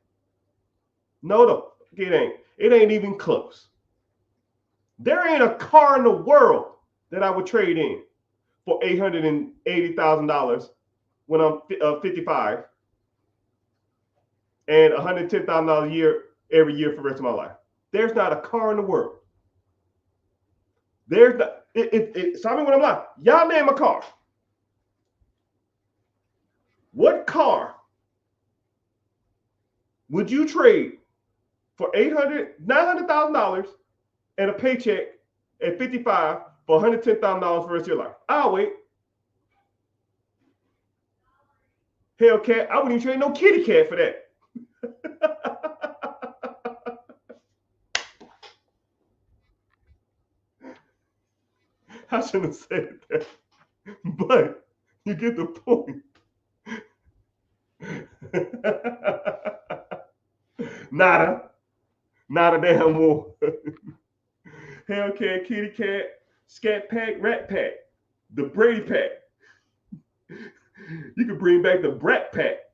No, it ain't. It ain't even close. There ain't a car in the world that I would trade in for $880,000 when I'm 55 and $110,000 a year every year for the rest of my life. There's not a car in the world. There's not. Stop me when I'm lying. Y'all name a car. What car would you trade for $900,000 and a paycheck at 55 for $110,000 for the rest of your life? I'll wait. Hellcat, I wouldn't even trade no kitty cat for that. I shouldn't have said that, but you get the point. Not a damn more. Hellcat, kitty cat, scat pack, rat pack, the Brady pack. You can bring back the Brat pack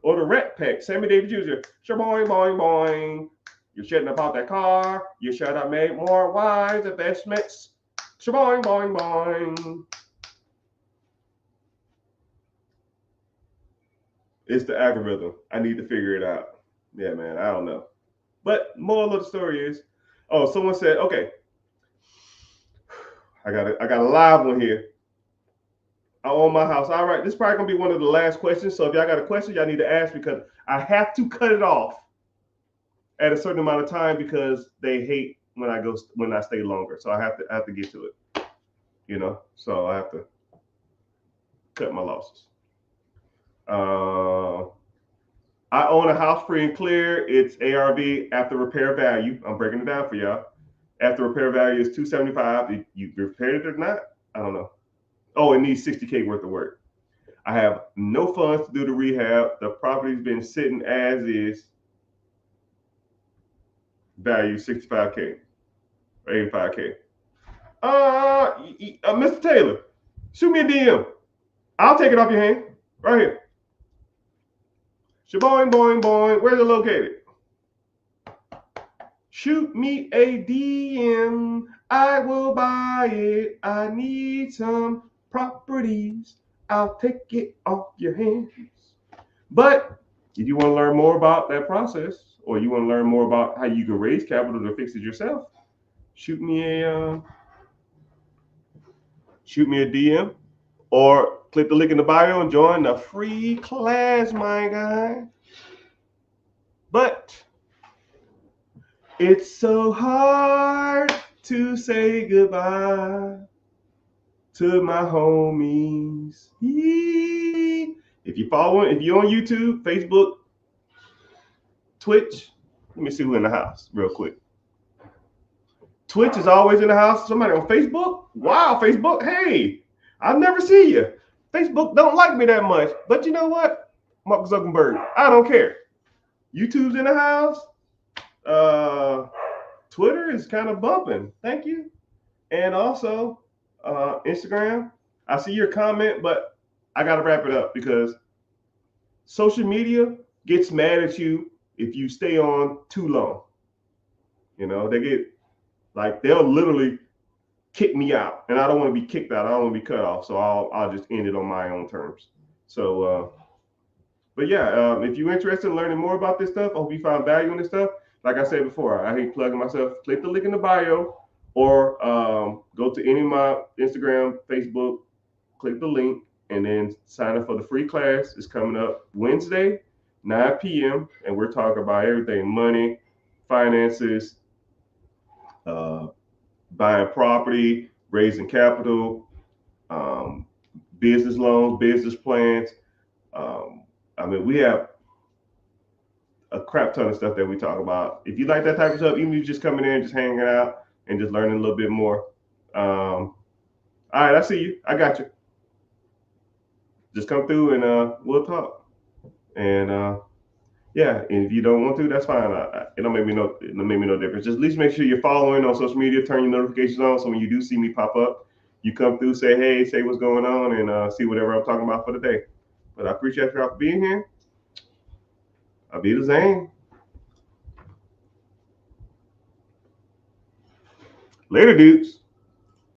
or the Rat pack. Sammy Davis Jr. Shaboing, boing, boing. You're shutting about that car. You should have made more wise investments. Shaboing, boing, boing. It's the algorithm. I need to figure it out. Yeah, man, I don't know. But moral of the story is, oh, someone said, okay, I got a live one here. I own my house. All right, this is probably gonna be one of the last questions. So if y'all got a question, y'all need to ask because I have to cut it off at a certain amount of time because they hate when I stay longer. So I have to get to it. You know, so I have to cut my losses. I own a house free and clear. It's ARV after repair value. I'm breaking it down for y'all. After repair value is $275. If you repaired it or not, I don't know. Oh, it needs $60K worth of work. I have no funds to do the rehab. The property's been sitting as is. Value $65K or $85K. Mr. Taylor, shoot me a DM. I'll take it off your hand. Right here. Shaboing, boing, boing. Where's it located? Shoot me a DM. I will buy it. I need some properties. I'll take it off your hands. But if you want to learn more about that process, or you want to learn more about how you can raise capital to fix it yourself, shoot me a DM, or click the link in the bio and join the free class, my guy. But it's so hard to say goodbye to my homies. If you're on YouTube, Facebook, Twitch, let me see who's in the house real quick. Twitch is always in the house. Somebody on Facebook? Wow, Facebook. Hey, I'll never see you. Facebook don't like me that much. But you know what? Mark Zuckerberg, I don't care. YouTube's in the house. Twitter is kind of bumping. Thank you. And also Instagram. I see your comment, but I got to wrap it up because social media gets mad at you if you stay on too long. You know, they'll literally kick me out, and I don't want to be kicked out. I don't want to be cut off, so I'll just end it on my own terms. So, but yeah, if you're interested in learning more about this stuff, I hope you found value in this stuff. Like I said before, I hate plugging myself. Click the link in the bio, or go to any of my Instagram, Facebook, click the link, and then sign up for the free class. It's coming up Wednesday, 9 p.m., and we're talking about everything: money, finances, buying property, raising capital, business loans, business plans. We have a crap ton of stuff that we talk about. If you like that type of stuff, even if you're just coming in, just hanging out and just learning a little bit more. All right, I see you. I got you. Just come through and we'll talk. And yeah, and if you don't want to, that's fine. It don't make me no difference. Just at least make sure you're following on social media, turn your notifications on, so when you do see me pop up, you come through, say hey, say what's going on, and see whatever I'm talking about for the day. But I appreciate y'all for being here. I'll be the Zane. Later, dudes.